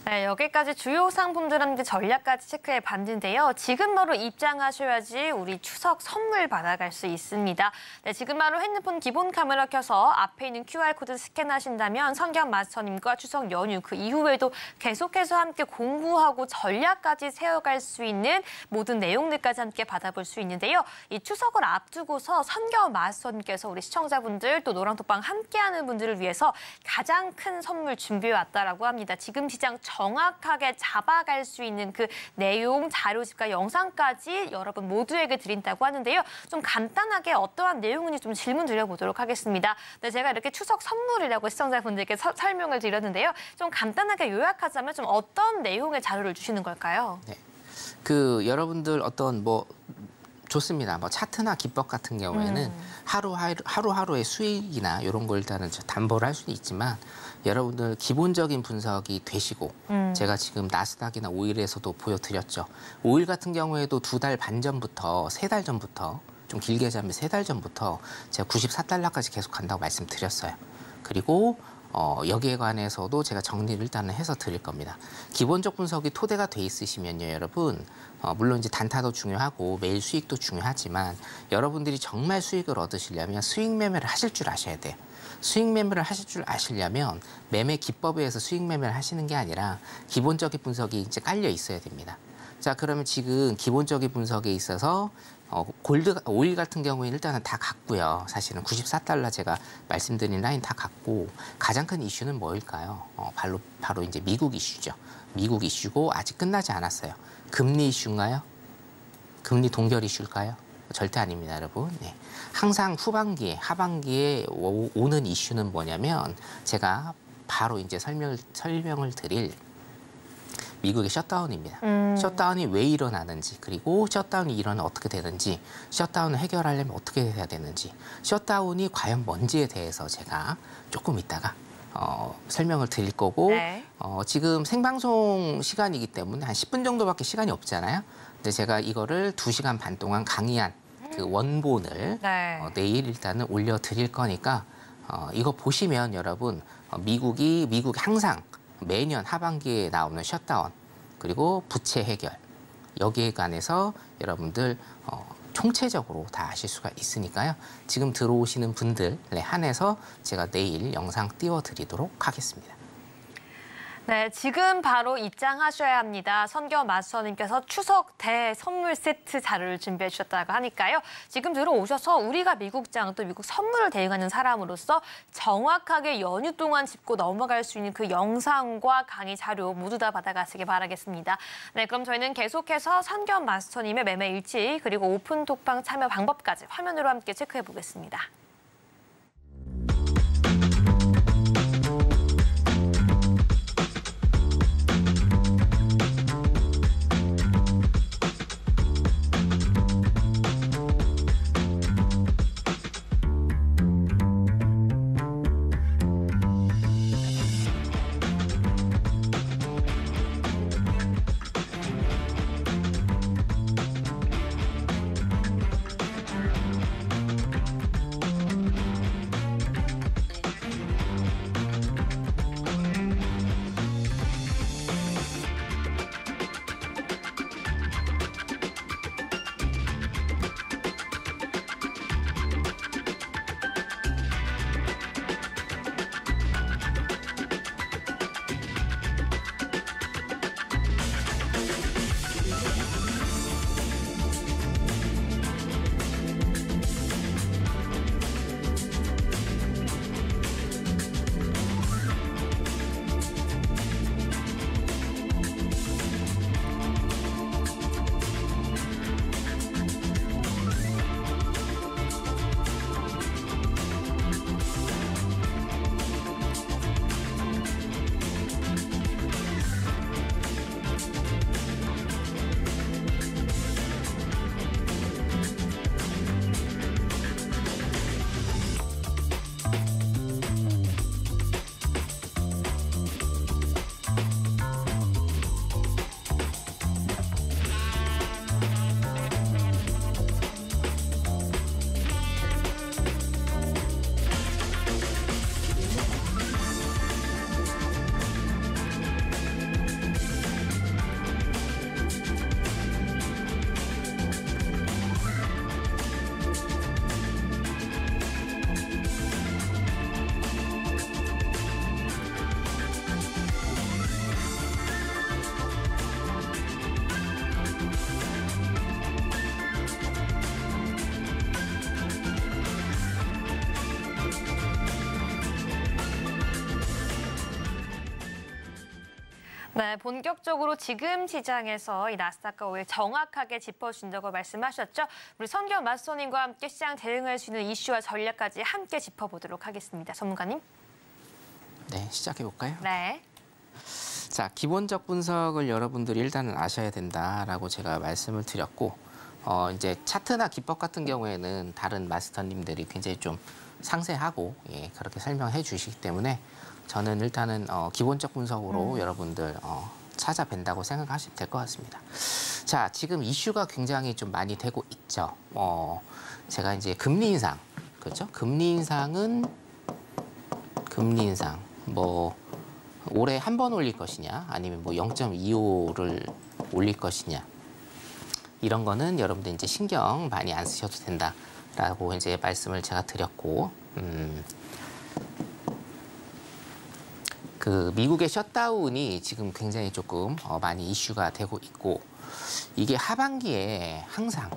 Speaker 2: 네, 여기까지 주요 상품들한테 전략까지 체크해 봤는데요. 지금 바로 입장하셔야지 우리 추석 선물 받아갈 수 있습니다. 네, 지금 바로 핸드폰 기본 카메라 켜서 앞에 있는 QR코드 스캔하신다면 성경 마스터님과 추석 연휴 그 이후에도 계속해서 함께 공부하고 전략까지 세워갈 수 있는 모든 내용들까지 함께 받아볼 수 있는데요. 이 추석을 앞두고서 성경 마스터님께서 우리 시청자분들 또 노란톡방 함께하는 분들을 위해서 가장 큰 선물 준비해 왔다라고 합니다. 지금 시장 정확하게 잡아갈 수 있는 그 내용, 자료집과 영상까지 여러분 모두에게 드린다고 하는데요. 좀 간단하게 어떠한 내용인지 좀 질문 드려보도록 하겠습니다. 네, 제가 이렇게 추석 선물이라고 시청자분들께 설명을 드렸는데요. 좀 간단하게 요약하자면 좀 어떤 내용의 자료를 주시는 걸까요?
Speaker 3: 네. 여러분들 어떤 뭐 좋습니다. 뭐 차트나 기법 같은 경우에는 하루하루의 수익이나 이런 걸 일단은 담보를 할 수는 있지만 여러분들 기본적인 분석이 되시고 제가 지금 나스닥이나 오일에서도 보여드렸죠. 오일 같은 경우에도 2달 반 전부터 3달 전부터 좀 길게 하자면 3달 전부터 제가 94달러까지 계속 간다고 말씀드렸어요. 그리고 여기에 관해서도 제가 정리를 일단은 해서 드릴 겁니다. 기본적 분석이 토대가 돼 있으시면요, 여러분. 물론 이제 단타도 중요하고 매일 수익도 중요하지만 여러분들이 정말 수익을 얻으시려면 수익 매매를 하실 줄 아셔야 돼요. 수익 매매를 하실 줄 아시려면 매매 기법에 의해서 수익 매매를 하시는 게 아니라 기본적인 분석이 이제 깔려 있어야 됩니다. 자, 그러면 지금 기본적인 분석에 있어서 골드 오일 같은 경우에는 일단은 다 갔고요. 사실은 94달러 제가 말씀드린 라인 다 갔고 가장 큰 이슈는 뭐일까요? 바로 이제 미국 이슈죠. 미국 이슈고 아직 끝나지 않았어요. 금리 이슈인가요? 금리 동결 이슈일까요? 절대 아닙니다, 여러분. 네. 항상 후반기에, 하반기에 오는 이슈는 뭐냐면 제가 바로 이제 설명을 드릴 미국의 셧다운입니다. 셧다운이 왜 일어나는지, 그리고 셧다운이 일어나면 어떻게 되는지, 셧다운을 해결하려면 어떻게 해야 되는지, 셧다운이 과연 뭔지에 대해서 제가 조금 이따가 설명을 드릴 거고,
Speaker 2: 네.
Speaker 3: 지금 생방송 시간이기 때문에 한 10분 정도밖에 시간이 없잖아요. 근데 제가 이거를 2시간 반 동안 강의한 그 원본을
Speaker 2: 네.
Speaker 3: 내일 일단은 올려드릴 거니까 이거 보시면 여러분 미국이 항상 매년 하반기에 나오는 셧다운 그리고 부채 해결 여기에 관해서 여러분들 총체적으로 다 아실 수가 있으니까요. 지금 들어오시는 분들에 한해서 제가 내일 영상 띄워드리도록 하겠습니다.
Speaker 2: 네, 지금 바로 입장하셔야 합니다. 선교 마스터님께서 추석 대선물 세트 자료를 준비해 주셨다고 하니까요. 지금 들어오셔서 우리가 미국장 또 미국 선물을 대응하는 사람으로서 정확하게 연휴 동안 짚고 넘어갈 수 있는 그 영상과 강의 자료 모두 다 받아가시기 바라겠습니다. 네, 그럼 저희는 계속해서 선교 마스터님의 매매 일지 그리고 오픈 톡방 참여 방법까지 화면으로 함께 체크해 보겠습니다. 네, 본격적으로 지금 시장에서 이 나스닥과 오일 정확하게 짚어준다고 말씀하셨죠. 우리 선교 마스터님과 함께 시장 대응할 수 있는 이슈와 전략까지 함께 짚어보도록 하겠습니다. 전문가님.
Speaker 3: 네, 시작해볼까요?
Speaker 2: 네.
Speaker 3: 자, 기본적 분석을 여러분들이 일단은 아셔야 된다라고 제가 말씀을 드렸고, 이제 차트나 기법 같은 경우에는 다른 마스터님들이 굉장히 좀 상세하고 그렇게 설명해 주시기 때문에 저는 일단은 기본적 분석으로 여러분들 찾아뵌다고 생각하시면 될 것 같습니다. 자, 지금 이슈가 굉장히 좀 많이 되고 있죠. 제가 이제 금리 인상, 그렇죠? 금리 인상 뭐 올해 한 번 올릴 것이냐, 아니면 뭐 0.25를 올릴 것이냐, 이런 거는 여러분들 이제 신경 많이 안 쓰셔도 된다라고 이제 말씀을 제가 드렸고, 그 미국의 셧다운이 지금 굉장히 조금 많이 이슈가 되고 있고, 이게 하반기에 항상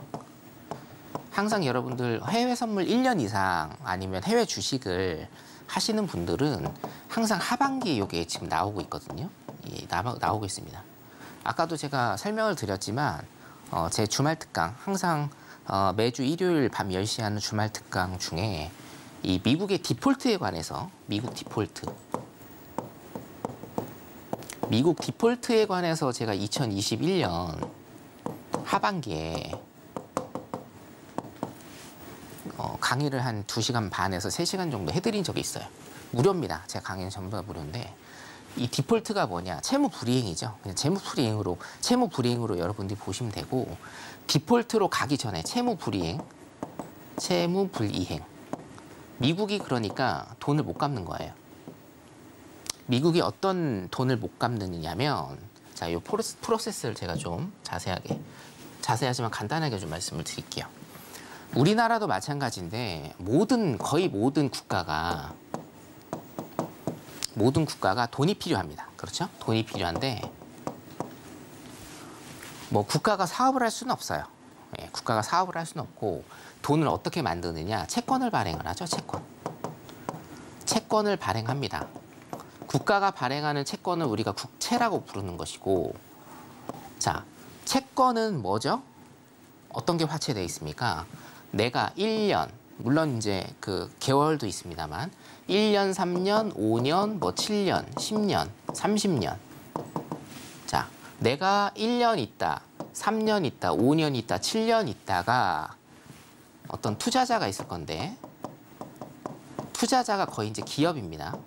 Speaker 3: 항상 여러분들 해외 선물 1년 이상 아니면 해외 주식을 하시는 분들은 항상 하반기에 이게 지금 나오고 있거든요. 예, 나오고 있습니다. 아까도 제가 설명을 드렸지만 제 주말 특강 항상 매주 일요일 밤 10시에 하는 주말 특강 중에 이 미국의 디폴트에 관해서 미국 디폴트에 관해서 제가 2021년 하반기에 강의를 한 2시간 반에서 3시간 정도 해드린 적이 있어요. 무료입니다. 제가 강의는 전부 다 무료인데 이 디폴트가 뭐냐? 채무 불이행이죠. 그냥 채무 불이행으로 여러분들이 보시면 되고 디폴트로 가기 전에 채무 불이행. 미국이 그러니까 돈을 못 갚는 거예요. 미국이 어떤 돈을 못 갚느냐면 자, 이 프로세스를 제가 좀 자세하지만 간단하게 좀 말씀을 드릴게요. 우리나라도 마찬가지인데 거의 모든 국가가 돈이 필요합니다. 그렇죠? 돈이 필요한데 뭐 국가가 사업을 할 수는 없어요. 예, 국가가 사업을 할 수는 없고 돈을 어떻게 만드느냐? 채권을 발행을 하죠. 채권을 발행합니다. 국가가 발행하는 채권을 우리가 국채라고 부르는 것이고, 자, 채권은 뭐죠? 어떤 게 화체되어 있습니까? 내가 1년, 물론 이제 그 개월도 있습니다만 1년, 3년, 5년, 뭐 7년, 10년, 30년. 자, 내가 1년 있다, 3년 있다, 5년 있다, 7년 있다가 어떤 투자자가 있을 건데 투자자가 거의 이제 기업입니다.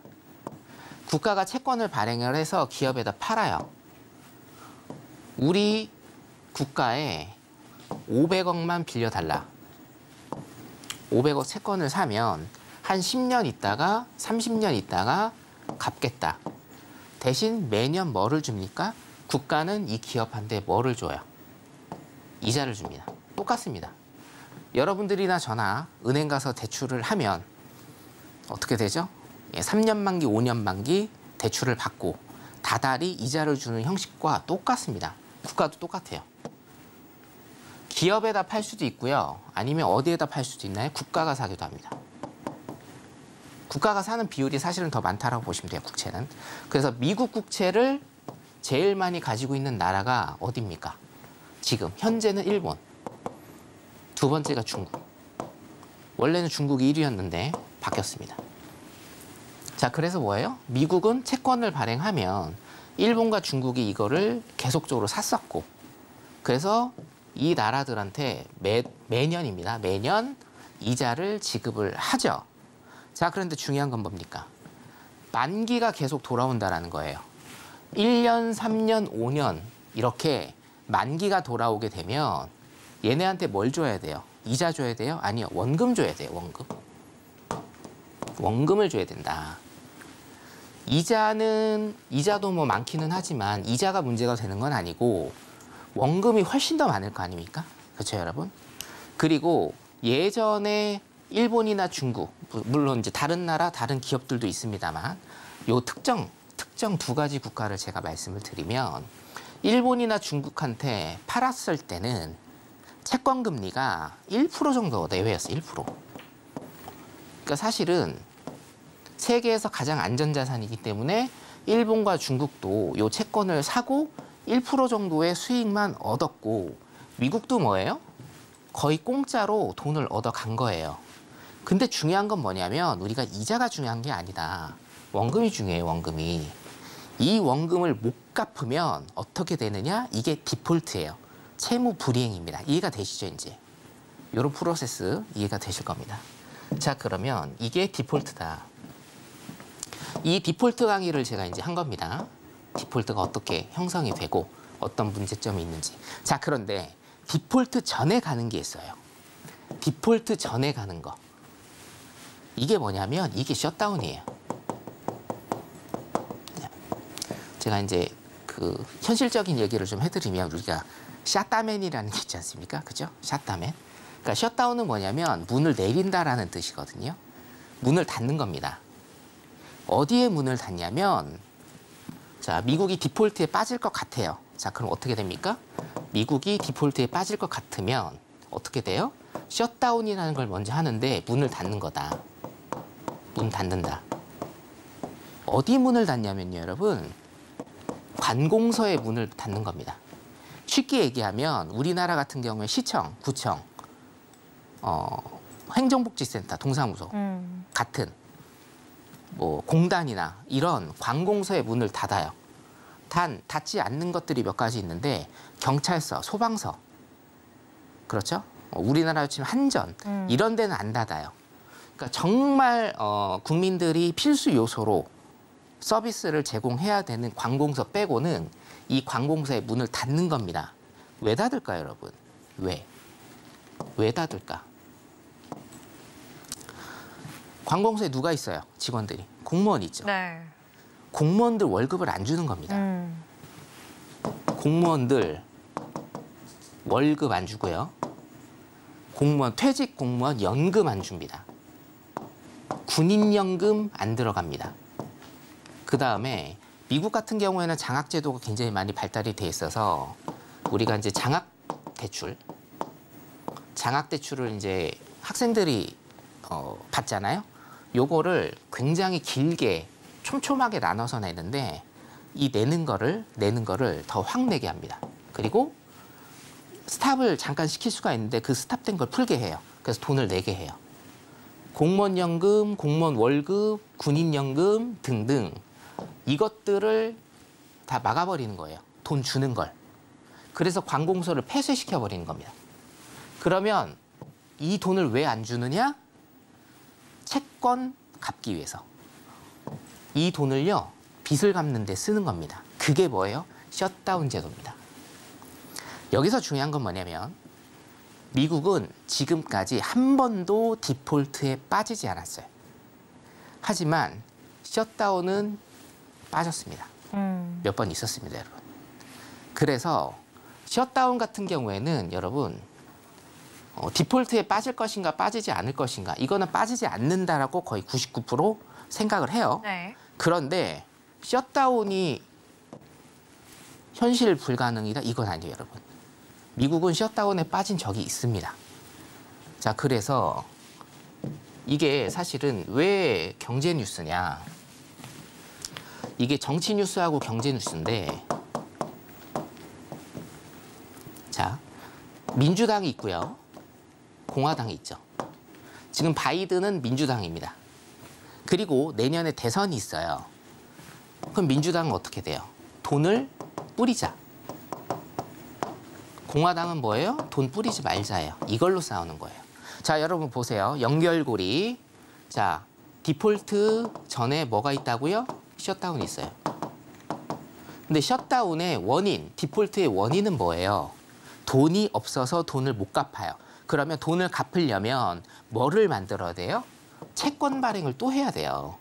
Speaker 3: 국가가 채권을 발행을 해서 기업에다 팔아요. 우리 국가에 500억만 빌려달라. 500억 채권을 사면 한 10년 있다가 30년 있다가 갚겠다. 대신 매년 뭐를 줍니까? 국가는 이 기업한테 뭐를 줘요? 이자를 줍니다. 똑같습니다. 여러분들이나 저나 은행 가서 대출을 하면 어떻게 되죠? 3년 만기, 5년 만기 대출을 받고 다달이 이자를 주는 형식과 똑같습니다. 국가도 똑같아요. 기업에다 팔 수도 있고요. 아니면 어디에다 팔 수도 있나요? 국가가 사기도 합니다. 국가가 사는 비율이 사실은 더 많다라고 보시면 돼요, 국채는. 그래서 미국 국채를 제일 많이 가지고 있는 나라가 어디입니까? 지금 현재는 일본, 두 번째가 중국. 원래는 중국이 1위였는데 바뀌었습니다. 자, 그래서 뭐예요? 미국은 채권을 발행하면 일본과 중국이 이거를 계속적으로 샀었고, 그래서 이 나라들한테 매년입니다. 매년 이자를 지급을 하죠. 자, 그런데 중요한 건 뭡니까? 만기가 계속 돌아온다라는 거예요. 1년, 3년, 5년 이렇게 만기가 돌아오게 되면 얘네한테 뭘 줘야 돼요? 이자 줘야 돼요? 아니요. 원금 줘야 돼요. 원금. 원금을 줘야 된다. 이자도 뭐 많기는 하지만 이자가 문제가 되는 건 아니고 원금이 훨씬 더 많을 거 아닙니까? 그렇죠, 여러분? 그리고 예전에 일본이나 중국, 물론 이제 다른 나라, 다른 기업들도 있습니다만 요 특정 두 가지 국가를 제가 말씀을 드리면 일본이나 중국한테 팔았을 때는 채권 금리가 1% 정도 내외였어요. 1%. 그러니까 사실은 세계에서 가장 안전자산이기 때문에 일본과 중국도 요 채권을 사고 1% 정도의 수익만 얻었고 미국도 뭐예요? 거의 공짜로 돈을 얻어간 거예요. 근데 중요한 건 뭐냐면 우리가 이자가 중요한 게 아니다. 원금이 중요해요. 원금이. 이 원금을 못 갚으면 어떻게 되느냐? 이게 디폴트예요. 채무 불이행입니다. 이해가 되시죠, 이제? 이런 프로세스 이해가 되실 겁니다. 자, 그러면 이게 디폴트다. 이 디폴트 강의를 제가 이제 한 겁니다. 디폴트가 어떻게 형성이 되고 어떤 문제점이 있는지. 자, 그런데 디폴트 전에 가는 게 있어요. 디폴트 전에 가는 거. 이게 뭐냐면 이게 셧다운이에요. 제가 이제 그 현실적인 얘기를 좀 해드리면 우리가 샷다맨이라는 게 있지 않습니까? 그죠? 샷다맨. 그러니까 셧다운은 뭐냐면 문을 내린다라는 뜻이거든요. 문을 닫는 겁니다. 어디에 문을 닫냐면 자, 미국이 디폴트에 빠질 것 같아요. 자, 그럼 어떻게 됩니까? 미국이 디폴트에 빠질 것 같으면 어떻게 돼요? 셧다운이라는 걸 먼저 하는데 문을 닫는 거다. 문 닫는다. 어디 문을 닫냐면요, 여러분. 관공서의 문을 닫는 겁니다. 쉽게 얘기하면 우리나라 같은 경우에 시청, 구청, 행정복지센터, 동사무소 같은 뭐 공단이나 이런 관공서의 문을 닫아요. 단 닫지 않는 것들이 몇 가지 있는데 경찰서, 소방서, 그렇죠? 우리나라로 치면 한전 이런 데는 안 닫아요. 그러니까 정말 국민들이 필수 요소로 서비스를 제공해야 되는 관공서 빼고는 이 관공서의 문을 닫는 겁니다. 왜 닫을까요, 여러분? 왜 닫을까? 관공서에 누가 있어요? 직원들이. 공무원이 있죠.
Speaker 2: 네.
Speaker 3: 공무원들 월급을 안 주는 겁니다. 공무원들 월급 안 주고요. 공무원, 퇴직 공무원 연금 안 줍니다. 군인연금 안 들어갑니다. 그다음에 미국 같은 경우에는 장학제도가 굉장히 많이 발달이 돼 있어서 우리가 이제 장학대출을 이제 학생들이 받잖아요. 요거를 굉장히 길게 촘촘하게 나눠서 내는데 이 내는 거를 더 확 내게 합니다. 그리고 스탑을 잠깐 시킬 수가 있는데 그 스탑된 걸 풀게 해요. 그래서 돈을 내게 해요. 공무원연금, 공무원 월급, 군인연금 등등 이것들을 다 막아버리는 거예요. 돈 주는 걸. 그래서 관공서를 폐쇄시켜버리는 겁니다. 그러면 이 돈을 왜 안 주느냐? 채권 갚기 위해서. 이 돈을요, 빚을 갚는 데 쓰는 겁니다. 그게 뭐예요? 셧다운 제도입니다. 여기서 중요한 건 뭐냐면 미국은 지금까지 한 번도 디폴트에 빠지지 않았어요. 하지만 셧다운은 빠졌습니다. 몇 번 있었습니다, 여러분. 그래서 셧다운 같은 경우에는 여러분 디폴트에 빠질 것인가 빠지지 않을 것인가 이거는 빠지지 않는다라고 거의 99% 생각을 해요.
Speaker 2: 네.
Speaker 3: 그런데 셧다운이 현실 불가능이다 이건 아니에요, 여러분. 미국은 셧다운에 빠진 적이 있습니다. 자, 그래서 이게 사실은 왜 경제 뉴스냐? 이게 정치 뉴스하고 경제 뉴스인데, 자, 민주당이 있고요, 공화당이 있죠. 지금 바이든은 민주당입니다. 그리고 내년에 대선이 있어요. 그럼 민주당은 어떻게 돼요? 돈을 뿌리자. 공화당은 뭐예요? 돈 뿌리지 말자예요. 이걸로 싸우는 거예요. 자, 여러분 보세요. 연결고리. 자, 디폴트 전에 뭐가 있다고요? 셧다운이 있어요. 근데 셧다운의 원인, 디폴트의 원인은 뭐예요? 돈이 없어서 돈을 못 갚아요. 그러면 돈을 갚으려면 뭐를 만들어야 돼요? 채권 발행을 또 해야 돼요.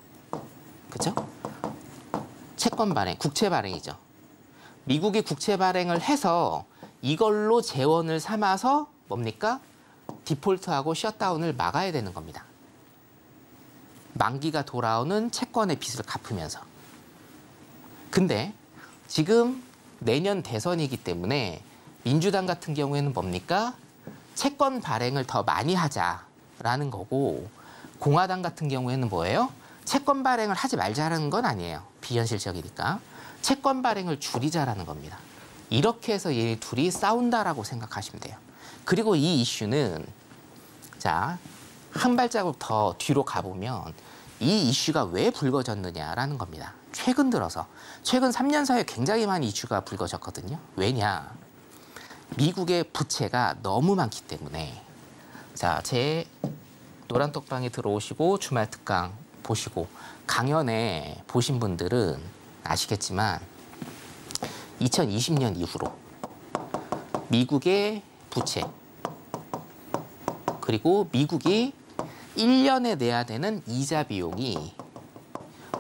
Speaker 3: 그렇죠? 채권 발행, 국채 발행이죠. 미국이 국채 발행을 해서 이걸로 재원을 삼아서 뭡니까? 디폴트하고 셧다운을 막아야 되는 겁니다. 만기가 돌아오는 채권의 빚을 갚으면서. 근데 지금 내년 대선이기 때문에 민주당 같은 경우에는 뭡니까? 채권 발행을 더 많이 하자라는 거고, 공화당 같은 경우에는 뭐예요? 채권 발행을 하지 말자라는 건 아니에요. 비현실적이니까. 채권 발행을 줄이자라는 겁니다. 이렇게 해서 얘 둘이 싸운다라고 생각하시면 돼요. 그리고 이 이슈는, 자, 한 발자국 더 뒤로 가보면 이 이슈가 왜 불거졌느냐라는 겁니다. 최근 들어서, 최근 3년 사이에 굉장히 많이 이슈가 불거졌거든요. 왜냐? 미국의 부채가 너무 많기 때문에. 자, 제 노란 떡방에 들어오시고 주말 특강 보시고 강연에 보신 분들은 아시겠지만 2020년 이후로 미국의 부채, 그리고 미국이 1년에 내야 되는 이자 비용이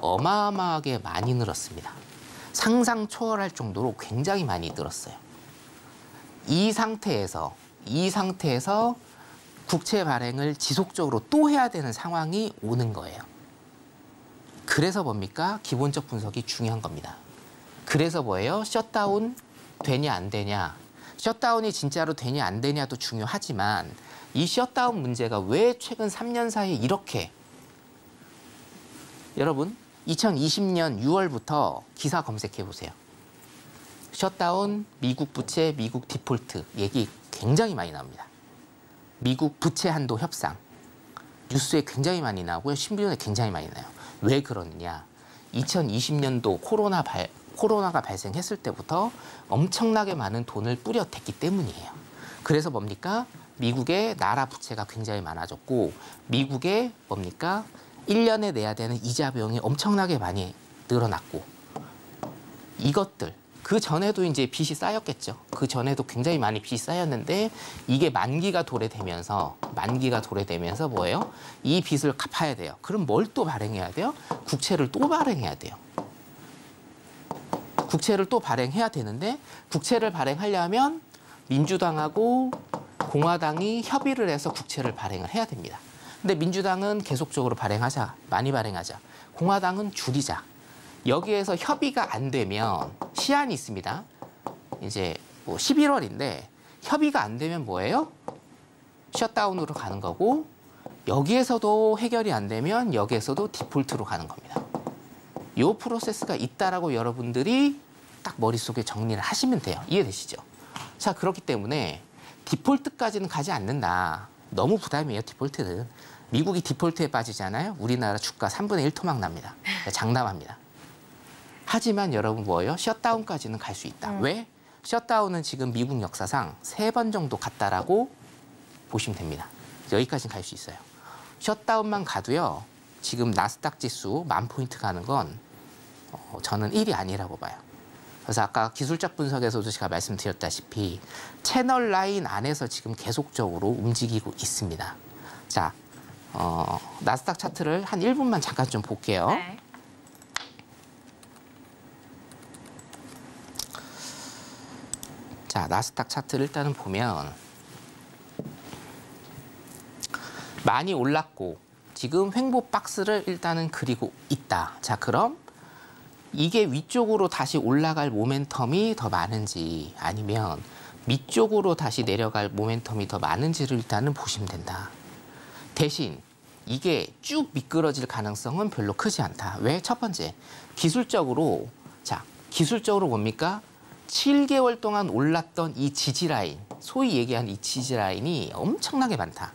Speaker 3: 어마어마하게 많이 늘었습니다. 상상 초월할 정도로 굉장히 많이 늘었어요. 이 상태에서 국채 발행을 지속적으로 또 해야 되는 상황이 오는 거예요. 그래서 뭡니까? 기본적 분석이 중요한 겁니다. 그래서 뭐예요? 셧다운 되냐 안 되냐. 셧다운이 진짜로 되냐 안 되냐도 중요하지만 이 셧다운 문제가 왜 최근 3년 사이에 이렇게 여러분 2020년 6월부터 기사 검색해 보세요. 셧다운, 미국 부채, 미국 디폴트 얘기 굉장히 많이 나옵니다. 미국 부채 한도 협상 뉴스에 굉장히 많이 나오고요. 신문에 굉장히 많이 나요. 왜 그러느냐. 2020년도 코로나가 발생했을 때부터 엄청나게 많은 돈을 뿌려댔기 때문이에요. 그래서 뭡니까? 미국의 나라 부채가 굉장히 많아졌고 미국의 뭡니까? 1년에 내야 되는 이자 비용이 엄청나게 많이 늘어났고 이것들 그 전에도 이제 빚이 쌓였겠죠. 그 전에도 굉장히 많이 빚이 쌓였는데 이게 만기가 도래되면서 뭐예요? 이 빚을 갚아야 돼요. 그럼 뭘 또 발행해야 돼요? 국채를 또 발행해야 돼요. 국채를 또 발행해야 되는데 국채를 발행하려면 민주당하고 공화당이 협의를 해서 국채를 발행을 해야 됩니다. 근데 민주당은 계속적으로 발행하자, 많이 발행하자. 공화당은 줄이자. 여기에서 협의가 안 되면 시한이 있습니다. 이제 뭐 11월인데 협의가 안 되면 뭐예요? 셧다운으로 가는 거고 여기에서도 해결이 안 되면 여기에서도 디폴트로 가는 겁니다. 이 프로세스가 있다라고 여러분들이 딱 머릿속에 정리를 하시면 돼요. 이해되시죠? 자, 그렇기 때문에 디폴트까지는 가지 않는다. 너무 부담이에요, 디폴트는. 미국이 디폴트에 빠지잖아요. 우리나라 주가 3분의 1 토막 납니다. 장담합니다. 하지만 여러분 뭐예요? 셧다운까지는 갈 수 있다. 왜? 셧다운은 지금 미국 역사상 3번 정도 갔다라고 보시면 됩니다. 여기까지는 갈 수 있어요. 셧다운만 가도요. 지금 나스닥 지수 10,000포인트 가는 건 저는 1이 아니라고 봐요. 그래서 아까 기술적 분석에서도 제가 말씀드렸다시피 채널 라인 안에서 지금 계속적으로 움직이고 있습니다. 자, 나스닥 차트를 한 1분만 잠깐 좀 볼게요.
Speaker 2: 네.
Speaker 3: 자, 나스닥 차트를 일단은 보면 많이 올랐고 지금 횡보 박스를 일단은 그리고 있다. 자, 그럼 이게 위쪽으로 다시 올라갈 모멘텀이 더 많은지 아니면 밑쪽으로 다시 내려갈 모멘텀이 더 많은지를 일단은 보시면 된다. 대신 이게 쭉 미끄러질 가능성은 별로 크지 않다. 왜? 첫 번째, 기술적으로 뭡니까? 7개월 동안 올랐던 이 지지라인, 소위 얘기하는 이 지지라인이 엄청나게 많다.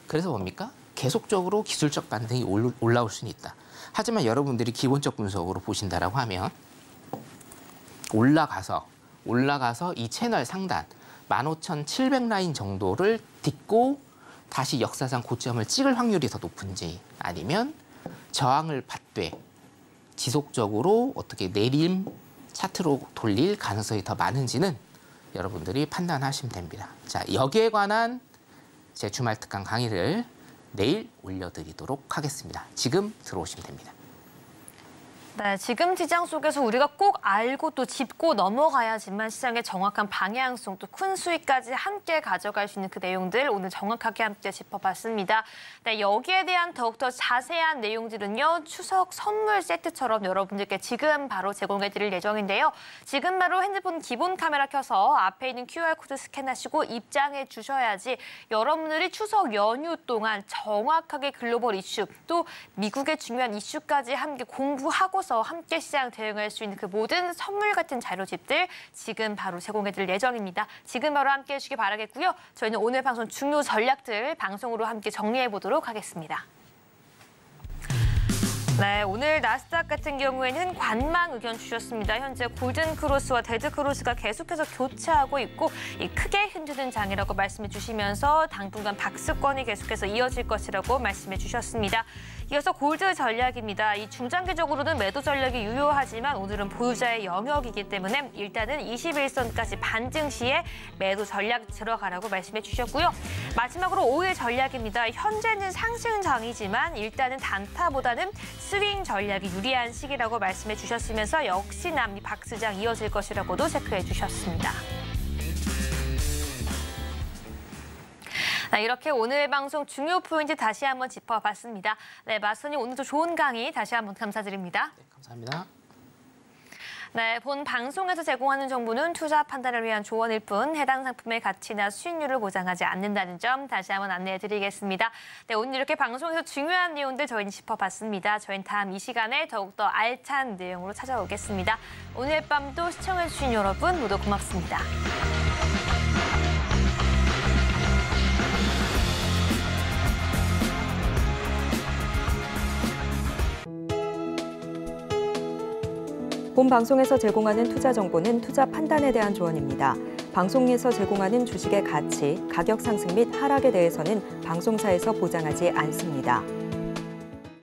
Speaker 3: 그래서 뭡니까? 계속적으로 기술적 반등이 올라올 수는 있다. 하지만 여러분들이 기본적 분석으로 보신다라고 하면 올라가서 이 채널 상단 15,700 라인 정도를 딛고 다시 역사상 고점을 찍을 확률이 더 높은지 아니면 저항을 받되 지속적으로 어떻게 내림 차트로 돌릴 가능성이 더 많은지는 여러분들이 판단하시면 됩니다. 자, 여기에 관한 제 주말 특강 강의를 내일 올려드리도록 하겠습니다. 지금 들어오시면 됩니다.
Speaker 2: 네, 지금 시장 속에서 우리가 꼭 알고 또 짚고 넘어가야지만 시장의 정확한 방향성 또 큰 수익까지 함께 가져갈 수 있는 그 내용들 오늘 정확하게 함께 짚어봤습니다. 네, 여기에 대한 더욱더 자세한 내용들은요. 추석 선물 세트처럼 여러분들께 지금 바로 제공해드릴 예정인데요. 지금 바로 핸드폰 기본 카메라 켜서 앞에 있는 QR코드 스캔하시고 입장해 주셔야지 여러분들이 추석 연휴 동안 정확하게 글로벌 이슈 또 미국의 중요한 이슈까지 함께 공부하고 함께 시장 대응할 수 있는 그 모든 선물 같은 자료집들 지금 바로 제공해드릴 예정입니다. 지금 바로 함께해 주시기 바라겠고요. 저희는 오늘 방송 중요 전략들 방송으로 함께 정리해보도록 하겠습니다. 네, 오늘 나스닥 같은 경우에는 관망 의견 주셨습니다. 현재 골든크로스와 데드크로스가 계속해서 교체하고 있고 이 크게 흔드는 장이라고 말씀해 주시면서 당분간 박스권이 계속해서 이어질 것이라고 말씀해 주셨습니다. 이어서 골드 전략입니다. 이 중장기적으로는 매도 전략이 유효하지만 오늘은 보유자의 영역이기 때문에 일단은 21선까지 반등 시에 매도 전략 들어가라고 말씀해 주셨고요. 마지막으로 5일 전략입니다. 현재는 상승장이지만 일단은 단타보다는 스윙 전략이 유리한 시기라고 말씀해 주셨으면서 역시나 이 박스장 이어질 것이라고도 체크해 주셨습니다. 네, 이렇게 오늘 방송 중요 포인트 다시 한번 짚어봤습니다. 네, 마스터님 오늘도 좋은 강의 다시 한번 감사드립니다.
Speaker 3: 네, 감사합니다.
Speaker 2: 네, 본 방송에서 제공하는 정보는 투자 판단을 위한 조언일 뿐 해당 상품의 가치나 수익률을 보장하지 않는다는 점 다시 한번 안내해드리겠습니다. 네, 오늘 이렇게 방송에서 중요한 내용들 저희는 짚어봤습니다. 저희는 다음 이 시간에 더욱더 알찬 내용으로 찾아오겠습니다. 오늘 밤도 시청해주신 여러분 모두 고맙습니다.
Speaker 1: 본 방송에서 제공하는 투자 정보는 투자 판단에 대한 조언입니다. 방송에서 제공하는 주식의 가치, 가격 상승 및 하락에 대해서는 방송사에서 보장하지 않습니다.